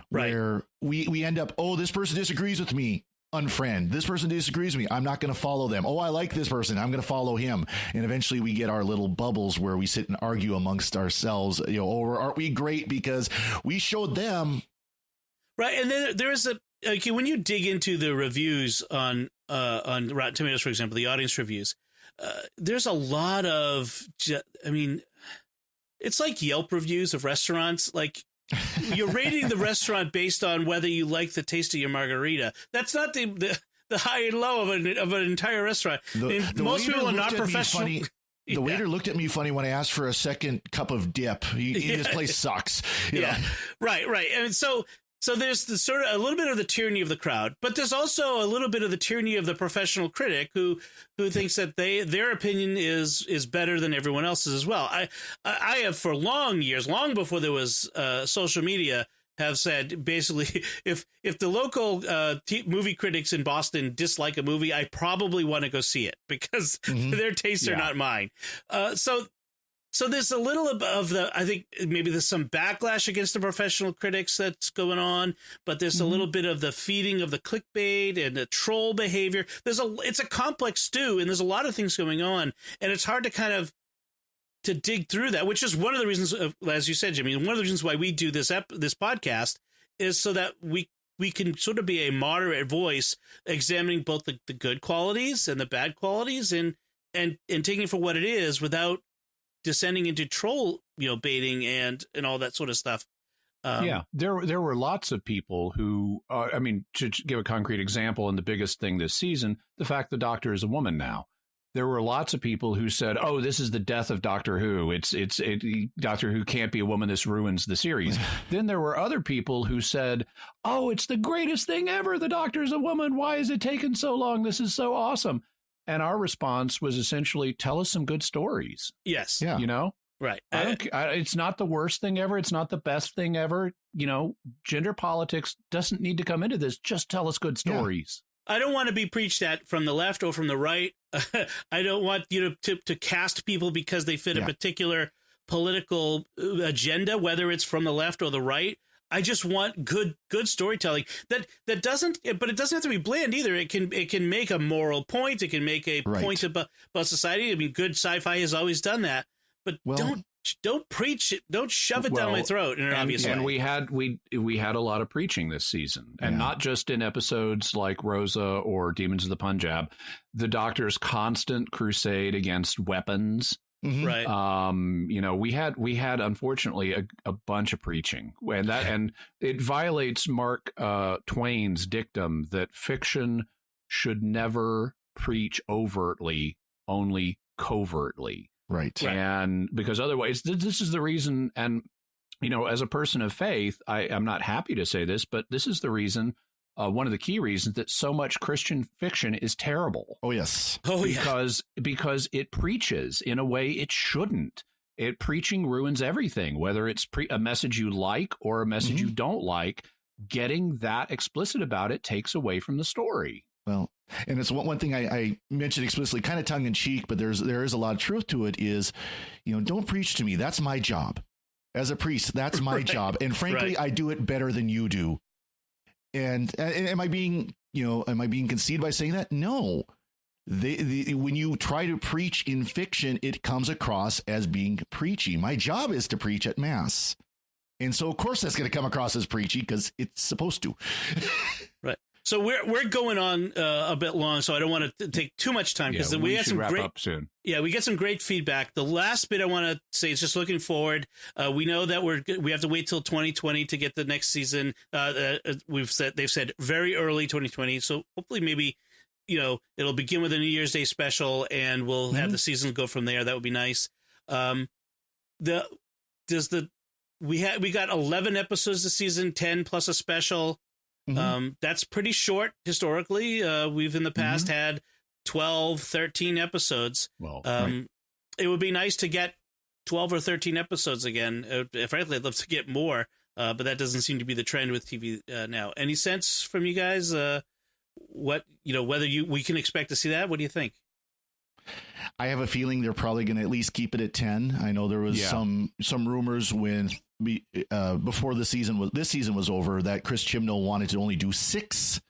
where we end up, oh, this person disagrees with me. Unfriend. This person disagrees with me. I'm not going to follow them. Oh, I like this person. I'm going to follow him. And eventually we get our little bubbles where we sit and argue amongst ourselves. Or aren't we great because we showed them? Right. And then there is when you dig into the reviews on Rotten Tomatoes, for example, the audience reviews, there's a lot of, it's like Yelp reviews of restaurants. Like, you're rating the restaurant based on whether you like the taste of your margarita. That's not the high and low of an entire restaurant. Most people are not professional. The waiter looked at me funny when I asked for a second cup of dip. This place sucks. You know? Right. And so there's the sort of a little bit of the tyranny of the crowd, but there's also a little bit of the tyranny of the professional critic who thinks that their opinion is better than everyone else's as well. I have for long years, long before there was social media, have said basically if the local movie critics in Boston dislike a movie, I probably want to go see it because their tastes are not mine. So there's a little of the, I think maybe there's some backlash against the professional critics that's going on, but there's a little bit of the feeding of the clickbait and the troll behavior. It's a complex stew, and there's a lot of things going on, and it's hard to dig through that, which is one of the reasons, as you said, Jimmy, one of the reasons why we do this podcast is so that we can sort of be a moderate voice, examining both the good qualities and the bad qualities, and taking it for what it is without descending into troll, baiting and all that sort of stuff. There were lots of people who, to give a concrete example, and the biggest thing this season, the fact the Doctor is a woman now. There were lots of people who said, "Oh, this is the death of Doctor Who. It's Doctor Who can't be a woman. This ruins the series." Then there were other people who said, "Oh, it's the greatest thing ever. The Doctor's a woman. Why is it taking so long? This is so awesome." And our response was essentially, tell us some good stories. Yes. Yeah. Right. It's not the worst thing ever. It's not the best thing ever. Gender politics doesn't need to come into this. Just tell us good stories. I don't want to be preached at from the left or from the right. I don't want you to cast people because they fit a particular political agenda, whether it's from the left or the right. I just want good storytelling that doesn't, but it doesn't have to be bland either. It can make a moral point. It can make a point about society. I mean, good sci-fi has always done that, but don't preach it. Don't shove it down my throat in an obvious way. And we had a lot of preaching this season, and not just in episodes like Rosa or Demons of the Punjab. The Doctor's constant crusade against weapons. Right. We had unfortunately a bunch of preaching, and it violates Mark Twain's dictum that fiction should never preach overtly, only covertly. Right. And because otherwise, this is the reason. And, as a person of faith, I'm not happy to say this, but this is the reason. One of the key reasons that so much Christian fiction is terrible. Oh, yes. Oh, yeah. Because it preaches in a way it shouldn't. Preaching ruins everything, whether it's a message you like or a message you don't like. Getting that explicit about it takes away from the story. Well, and it's one thing I mentioned explicitly, kind of tongue in cheek, but there is a lot of truth to it is, don't preach to me. That's my job. As a priest, that's my job. And frankly, I do it better than you do. And am I being conceited by saying that? No. When you try to preach in fiction, it comes across as being preachy. My job is to preach at Mass. And so, of course, that's going to come across as preachy because it's supposed to. Right. So we're going on a bit long, so I don't want to take too much time because we got some wrap great up soon. Yeah, we get some great feedback. The last bit I want to say is just looking forward. We know that we have to wait till 2020 to get the next season. They've said very early 2020. So hopefully maybe it'll begin with a New Year's Day special and we'll have the season go from there. That would be nice. We got 11 episodes this season, 10 plus a special. That's pretty short historically. We've in the past had 12, 13 episodes. Well, It would be nice to get 12 or 13 episodes again. Frankly, I'd love to get more, but that doesn't seem to be the trend with TV now. Any sense from you guys? Whether we can expect to see that? What do you think? I have a feeling they're probably going to at least keep it at 10. I know there was some rumors when before this season was over that Chris Chibnall wanted to only do 6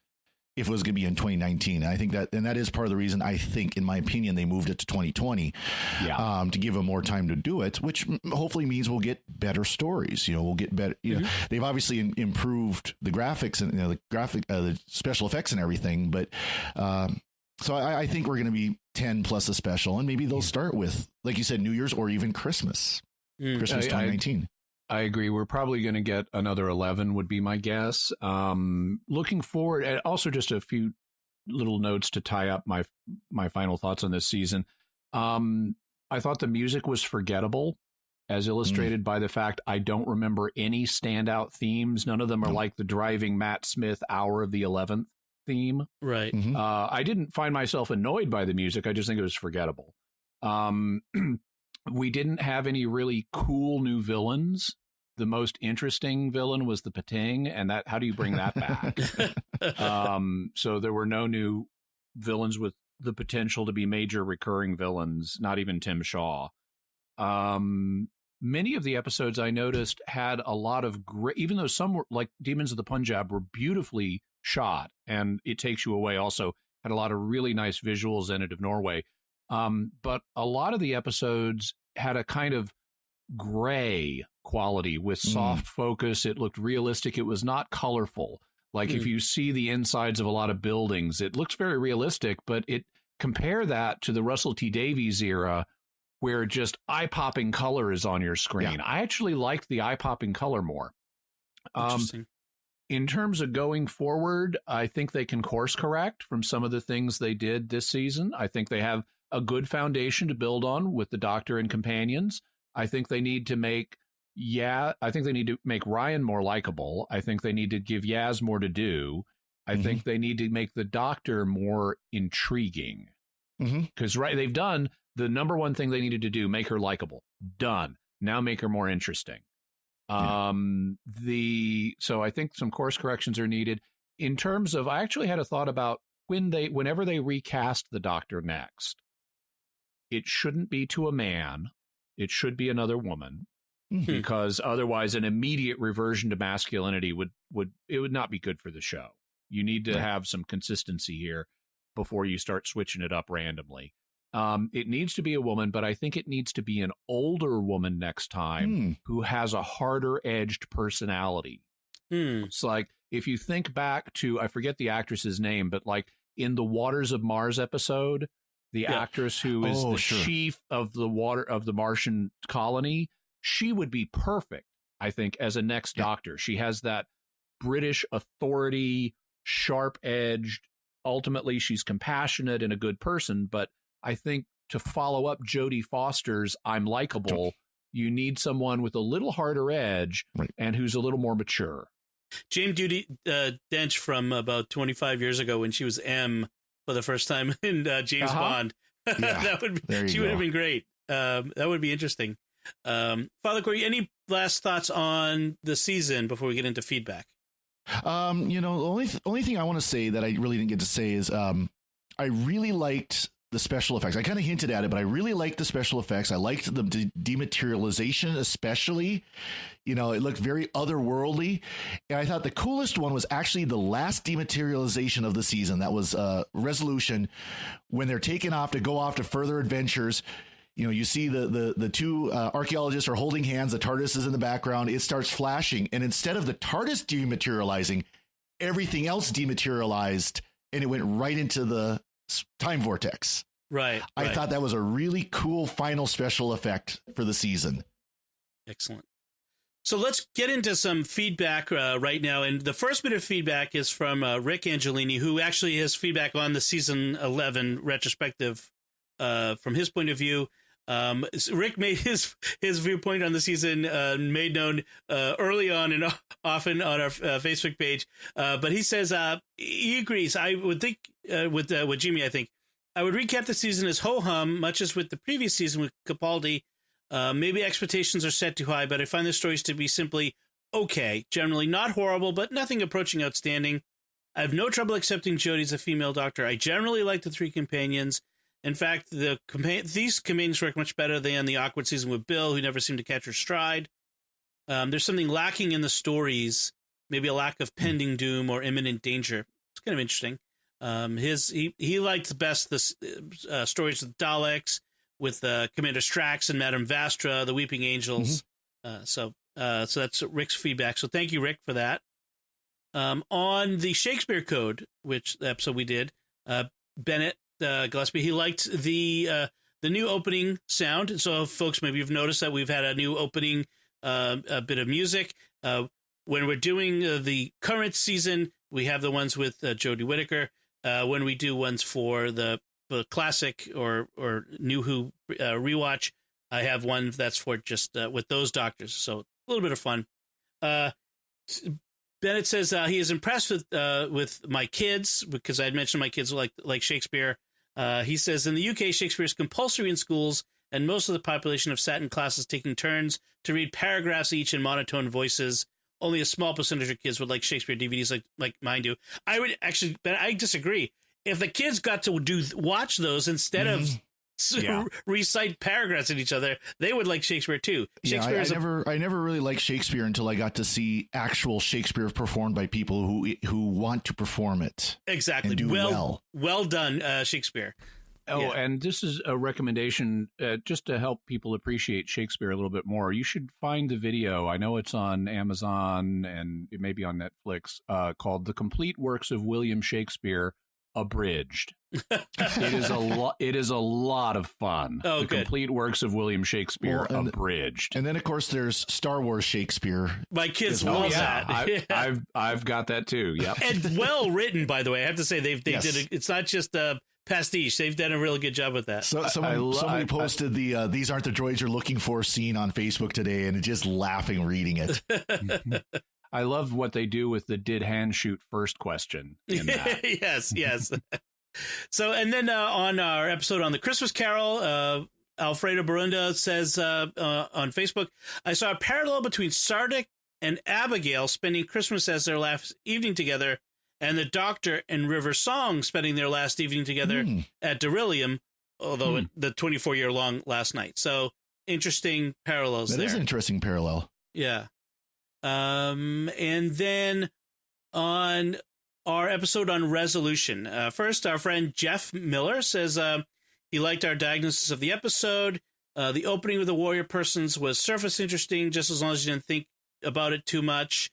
if it was going to be in 2019. I think that is part of the reason I think, in my opinion, they moved it to 2020 to give them more time to do it, which hopefully means we'll get better stories. We'll get better. They've obviously improved the graphics and the special effects and everything, but so I think we're going to be 10 plus a special, and maybe they'll start with, like you said, New Year's or even Christmas 2019. I agree. We're probably going to get another 11 would be my guess. Looking forward, and also just a few little notes to tie up my final thoughts on this season. I thought the music was forgettable, as illustrated by the fact I don't remember any standout themes. None of them are like the driving Matt Smith Hour of the 11th theme. Right. I didn't find myself annoyed by the music. I just think it was forgettable. We didn't have any really cool new villains. The most interesting villain was the Pating, and how do you bring that back? So there were no new villains with the potential to be major recurring villains, not even Tim Shaw. Many of the episodes I noticed had a lot of great, even though some were like Demons of the Punjab were beautifully shot, and It Takes You Away also had a lot of really nice visuals in it of Norway. But a lot of the episodes had a kind of gray quality with soft focus. It looked realistic. It was not colorful. Like if you see the insides of a lot of buildings, it looks very realistic, but compare that to the Russell T Davies era where just eye-popping color is on your screen. Yeah. I actually liked the eye-popping color more. Interesting. In terms of going forward, I think they can course correct from some of the things they did this season. I think they have a good foundation to build on with the Doctor and companions. I think they need to make Ryan more likable. I think they need to give Yaz more to do. I think they need to make the Doctor more intriguing. Because they've done the number one thing they needed to do, make her likable. Done. Now make her more interesting. So I think some course corrections are needed. In terms of, I actually had a thought about whenever they recast the Doctor next, it shouldn't be to a man. It should be another woman, because otherwise an immediate reversion to masculinity would not be good for the show. You need to have some consistency here before you start switching it up randomly. It needs to be a woman, but I think it needs to be an older woman next time who has a harder-edged personality. It's like, if you think back to, I forget the actress's name, but like in the Waters of Mars episode, the actress who is the chief of the Martian colony, she would be perfect, I think, as a next Doctor. She has that British authority, sharp-edged. Ultimately, she's compassionate and a good person, but I think to follow up Jodie Foster's I'm likable, you need someone with a little harder edge and who's a little more mature. Jane Judi Dench from about 25 years ago when she was M for the first time in James Bond. She would have been great. That would be interesting. Father Corey, any last thoughts on the season before we get into feedback? The only thing I want to say that I really didn't get to say is I really liked the special effects. I kind of hinted at it, but I really liked the special effects. I liked the dematerialization, especially. It looked very otherworldly. And I thought the coolest one was actually the last dematerialization of the season. That was Resolution, when they're taken off to go off to further adventures. You see the two archaeologists are holding hands. The TARDIS is in the background. It starts flashing. And instead of the TARDIS dematerializing, everything else dematerialized and it went right into the time vortex. Right. I thought that was a really cool final special effect for the season. Excellent. So let's get into some feedback right now. And the first bit of feedback is from Rick Angelini, who actually has feedback on the season 11 retrospective from his point of view. Rick made his viewpoint on the season made known early on and often on our Facebook page. But he says he agrees. I would think with Jimmy, I think I would recap the season as ho-hum, much as with the previous season with Capaldi. Maybe expectations are set too high, but I find the stories to be simply okay. Generally not horrible, but nothing approaching outstanding. I have no trouble accepting Jodie as a female doctor. I generally like the three companions. In fact, these companions work much better than the awkward season with Bill, who never seemed to catch her stride. There's something lacking in the stories, maybe a lack of pending doom or imminent danger. It's kind of interesting. He liked best the stories with Daleks, with Commander Strax and Madame Vastra, the Weeping Angels. So that's Rick's feedback. So thank you, Rick, for that. On the Shakespeare Code, which the episode we did, Bennett Gillespie, he liked the new opening sound. So, folks, maybe you've noticed that we've had a new opening, a bit of music. When we're doing the current season, we have the ones with Jodie Whittaker. When we do ones for the classic or New Who rewatch, I have one that's for just with those doctors. So a little bit of fun. Bennett says he is impressed with my kids, because I had mentioned my kids like Shakespeare. He says in the UK, Shakespeare is compulsory in schools, and most of the population have sat in classes taking turns to read paragraphs each in monotone voices. Only a small percentage of kids would like Shakespeare DVDs like mine do. I would actually, but I disagree. If the kids got to watch those instead of recite paragraphs at each other, they would like Shakespeare too. Shakespeare I never really liked Shakespeare until I got to see actual Shakespeare performed by people who want to perform it. Exactly. And do well done, Shakespeare. Oh, yeah. And this is a recommendation just to help people appreciate Shakespeare a little bit more. You should find the video. I know it's on Amazon and it may be on Netflix, called The Complete Works of William Shakespeare Abridged. It is a lot of fun. Oh, the good. Complete Works of William Shakespeare Abridged. And then, of course, there's Star Wars Shakespeare. My kids love that. I've got that too. Yep. And well written, by the way. I have to say they did it. It's not just a pastiche. They've done a really good job with that. So somebody posted the "These aren't the droids you're looking for" scene on Facebook today, and just laughing reading it. I love what they do with the "did hand shoot first" question in that. yes. So, and then on our episode on the Christmas Carol, Alfredo Barunda says on Facebook, I saw a parallel between Sardik and Abigail spending Christmas as their last evening together, and the Doctor and River Song spending their last evening together at Darillium, although the 24-year-long last night. So interesting parallels there. That is an interesting parallel. Yeah. And then on our episode on Resolution, first, our friend Jeff Miller says he liked our diagnosis of the episode. The opening with the warrior persons was surface interesting, just as long as you didn't think about it too much.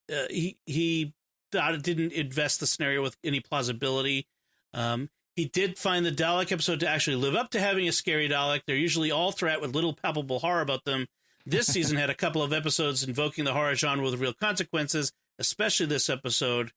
He thought it didn't invest the scenario with any plausibility. He did find the Dalek episode to actually live up to having a scary Dalek. They're usually all threat with little palpable horror about them. This season had a couple of episodes invoking the horror genre with real consequences, especially this episode.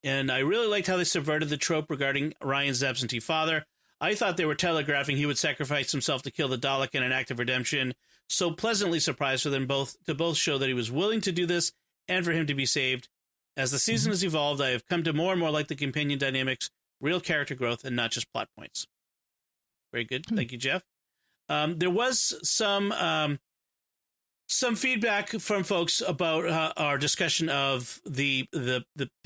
And I really liked how they subverted the trope regarding Ryan's absentee father. I thought they were telegraphing he would sacrifice himself to kill the Dalek in an act of redemption. So pleasantly surprised for them both to both show that he was willing to do this and for him to be saved. As the season has evolved, I have come to more and more like the companion dynamics, real character growth, and not just plot points. Very good. Thank you, Jeff. There was some feedback from folks about our discussion of the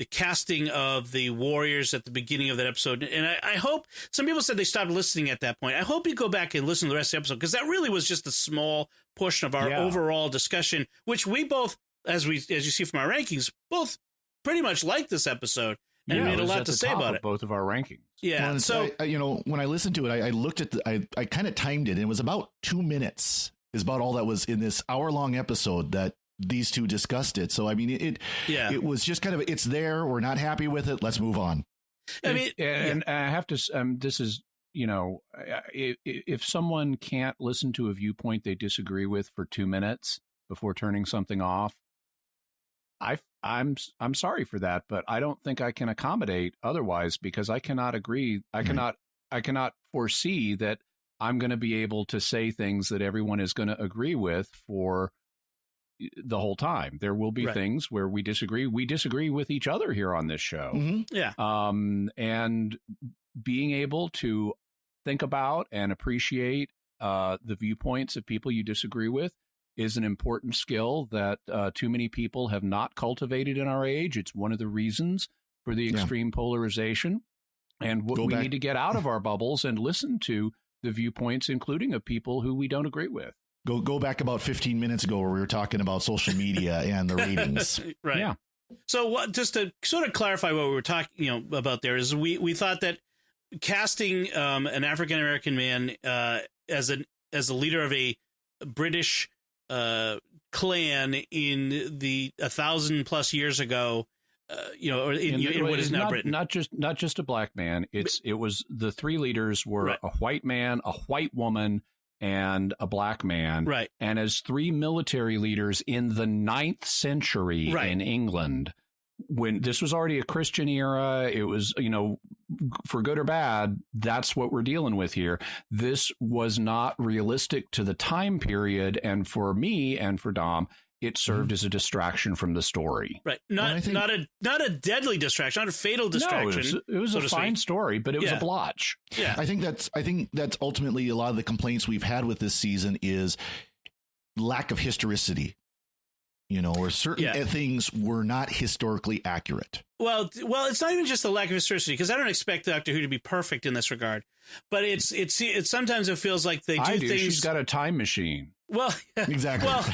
casting of the warriors at the beginning of that episode. And I hope some people said they stopped listening at that point. I hope you go back and listen to the rest of the episode, because that really was just a small portion of our overall discussion, which we both, as you see from our rankings, both pretty much liked this episode. And we had a lot to say about it. Both of our rankings. Yeah. Well, so when I listened to it, I looked at I kind of timed it, and it was about 2 minutes is about all that was in this hour-long episode that these two discussed it. So I mean, it was just kind of, it's there. We're not happy with it. Let's move on. I mean, and I have to. This is, if someone can't listen to a viewpoint they disagree with for 2 minutes before turning something off, I'm sorry for that, but I don't think I can accommodate otherwise, because I cannot agree. I cannot foresee that I'm going to be able to say things that everyone is going to agree with for the whole time. There will be things where we disagree. We disagree with each other here on this show. Mm-hmm. Yeah. And being able to think about and appreciate the viewpoints of people you disagree with is an important skill that too many people have not cultivated in our age. It's one of the reasons for the extreme polarization. And we need to get out of our bubbles and listen to the viewpoints, including of people who we don't agree with. Go back about 15 minutes ago where we were talking about social media and the ratings. Right. Yeah. So just to sort of clarify what we were talking about there is we thought that casting an African-American man as a leader of a British clan in the 1,000+ years ago, or in what is now Britain. Not just a black man. It was the three leaders were a white man, a white woman, and a black man. Right. And as three military leaders in the 9th century in England, when this was already a Christian era, it was, for good or bad, that's what we're dealing with here. This was not realistic to the time period. And for me and for Dom, it served as a distraction from the story. Right. Not a deadly distraction, not a fatal distraction. No, it was a fine story, but it was a blotch. Yeah. I think that's ultimately a lot of the complaints we've had with this season is lack of historicity. Or certain things were not historically accurate. Well, it's not even just the lack of historicity, because I don't expect Doctor Who to be perfect in this regard. But it's sometimes it feels like they do things. She's got a time machine. Well, exactly. Well,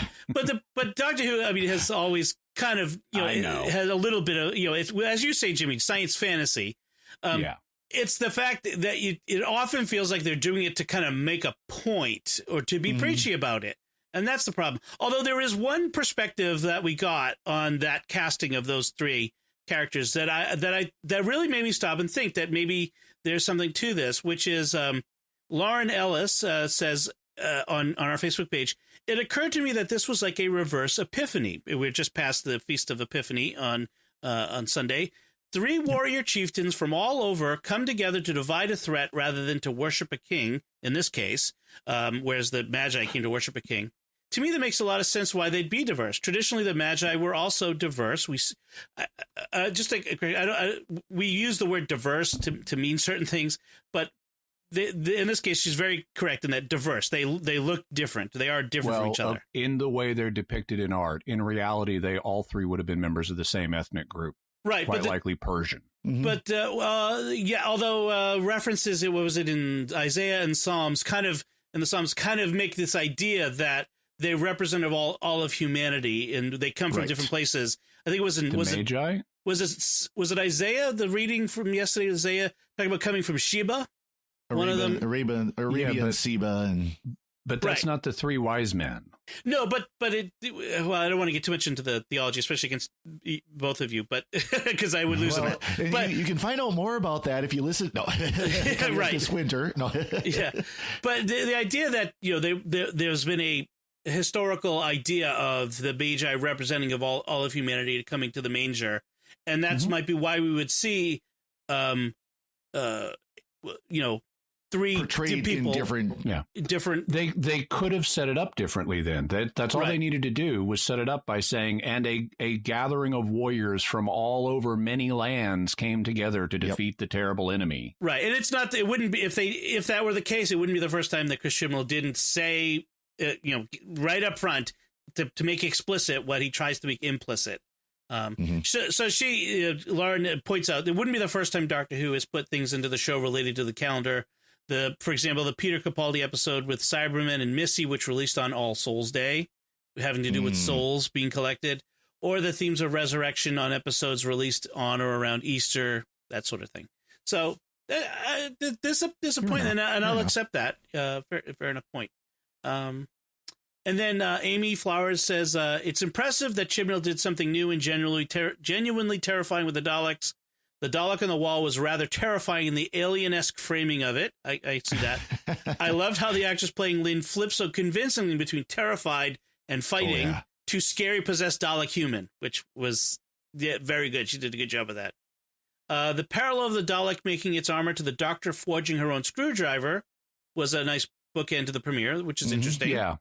but Doctor Who, I mean, has always kind of has a little bit of it's, as you say, Jimmy, science fantasy. It's the fact that it often feels like they're doing it to kind of make a point or to be preachy about it. And that's the problem. Although there is one perspective that we got on that casting of those three characters that really made me stop and think that maybe there's something to this, which is Lauren Ellis says on our Facebook page, it occurred to me that this was like a reverse Epiphany. We're just past the Feast of Epiphany on Sunday. 3 warrior chieftains from all over come together to divide a threat rather than to worship a king, in this case, whereas the Magi came to worship a king. To me, that makes a lot of sense why they'd be diverse. Traditionally, the Magi were also diverse. We use the word diverse to mean certain things, but in this case, she's very correct in that diverse. They look different. They are different from each other. In the way they're depicted in art. In reality, they all three would have been members of the same ethnic group. Right, quite likely Persian. Mm-hmm. But although references, what was it in Isaiah and Psalms, kind of make this idea that they represent all of humanity, and they come from different places. I think it was Magi? Was it Isaiah? The reading from yesterday, Isaiah talking about coming from Sheba. One of them, Arabia and Seba, but that's not the 3 wise men. No, but I don't want to get too much into the theology, especially against both of you, but because I would lose it. But you can find out more about that if you listen. No, right, this winter. No, yeah, but the idea that there's been a historical idea of the Magi representing of all of humanity coming to the manger, and that's might be why we would see, 3 portrayed people in different. They could have set it up differently. Then that's all they needed to do was set it up by saying, and a gathering of warriors from all over many lands came together to defeat the terrible enemy. Right, and it's not. It wouldn't be if that were the case. It wouldn't be the first time that Chris Chibnall didn't say, right up front to make explicit what he tries to make implicit. So she, Lauren points out, it wouldn't be the first time Doctor Who has put things into the show related to the calendar. For example, the Peter Capaldi episode with Cybermen and Missy, which released on All Souls Day, having to do with souls being collected, or the themes of resurrection on episodes released on or around Easter, that sort of thing. So there's a point, and I'll accept that. Fair enough point. And then Amy Flowers says, it's impressive that Chibnall did something new and genuinely terrifying with the Daleks. The Dalek on the wall was rather terrifying in the alien-esque framing of it. I see that. I loved how the actress playing Lynn flipped so convincingly between terrified and fighting to scary possessed Dalek human, which was very good. She did a good job of that. The parallel of the Dalek making its armor to the Doctor forging her own screwdriver was a nice bookend to the premiere, which is interesting. Yeah.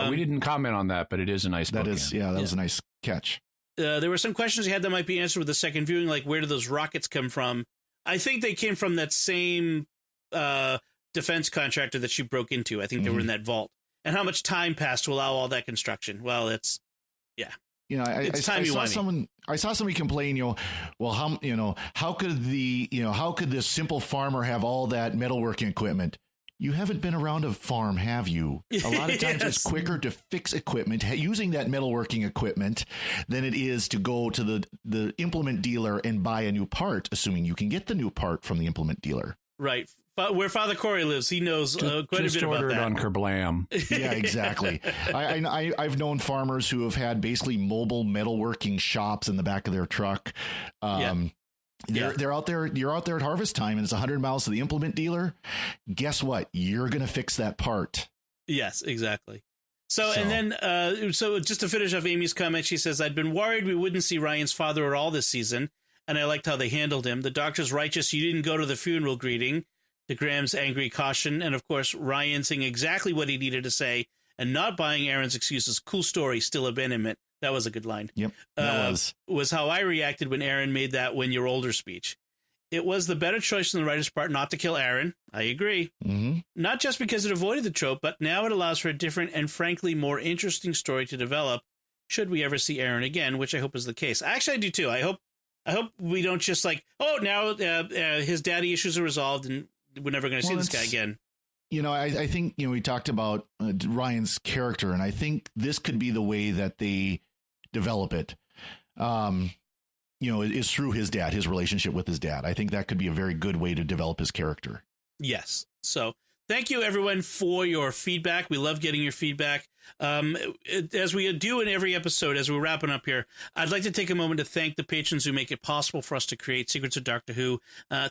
We didn't comment on that, but it is a nice bookend. That was a nice catch. There were some questions we had that might be answered with the second viewing, like where did those rockets come from? I think they came from that same defense contractor that she broke into. I think they were in that vault. And how much time passed to allow all that construction? Well, I saw somebody complain, how could this simple farmer have all that metalworking equipment? You haven't been around a farm, have you? A lot of times it's quicker to fix equipment using that metalworking equipment than it is to go to the implement dealer and buy a new part, assuming you can get the new part from the implement dealer. Right. Where Father Corey lives, he knows quite a bit about that. On Kerblam. Yeah, exactly. I've known farmers who have had basically mobile metalworking shops in the back of their truck. They're out there. You're out there at harvest time, and it's 100 miles to the implement dealer. Guess what? You're going to fix that part. Yes, exactly. So and then, so just to finish off Amy's comment, she says, "I'd been worried we wouldn't see Ryan's father at all this season, and I liked how they handled him. The Doctor's righteous. You didn't go to the funeral greeting." To Graham's angry caution, and of course Ryan saying exactly what he needed to say and not buying Aaron's excuses. Cool story, still abandonment. That was a good line. Yep, that was how I reacted when Aaron made that "when you're older" speech. It was the better choice on the writer's part not to kill Aaron. I agree. Not just because it avoided the trope, but now it allows for a different and frankly more interesting story to develop should we ever see Aaron again, which I hope is the case. Actually, I do too. I hope we don't just now his daddy issues are resolved and we're never going to see this guy again. I think, we talked about Ryan's character, and I think this could be the way that they develop it. Is through his dad, his relationship with his dad. I think that could be a very good way to develop his character. Yes. So thank you, everyone, for your feedback. We love getting your feedback. As we do in every episode, as we're wrapping up here, I'd like to take a moment to thank the patrons who make it possible for us to create Secrets of Doctor Who.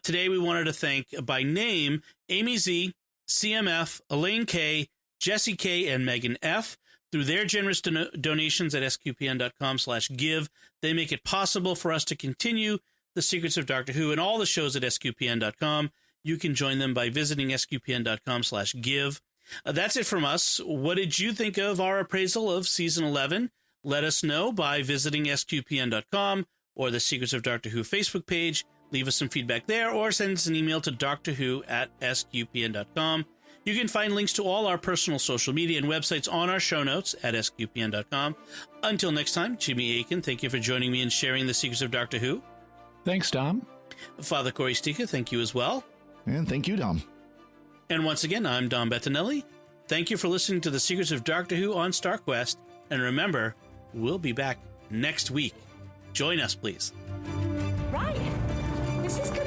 Today, we wanted to thank, by name, Amy Z, CMF, Elaine K, Jesse K, and Megan F. Through their generous donations at sqpn.com/give, they make it possible for us to continue the Secrets of Doctor Who and all the shows at sqpn.com. You can join them by visiting sqpn.com/give. That's it from us. What did you think of our appraisal of Season 11? Let us know by visiting sqpn.com or the Secrets of Doctor Who Facebook page. Leave us some feedback there or send us an email to doctorwho@sqpn.com. You can find links to all our personal social media and websites on our show notes at sqpn.com. Until next time, Jimmy Akin, thank you for joining me and sharing the Secrets of Doctor Who. Thanks, Dom. Father Corey Stika, thank you as well. And thank you, Dom. And once again, I'm Dom Bettinelli. Thank you for listening to the Secrets of Doctor Who on StarQuest. And remember, we'll be back next week. Join us, please. Right. This is good.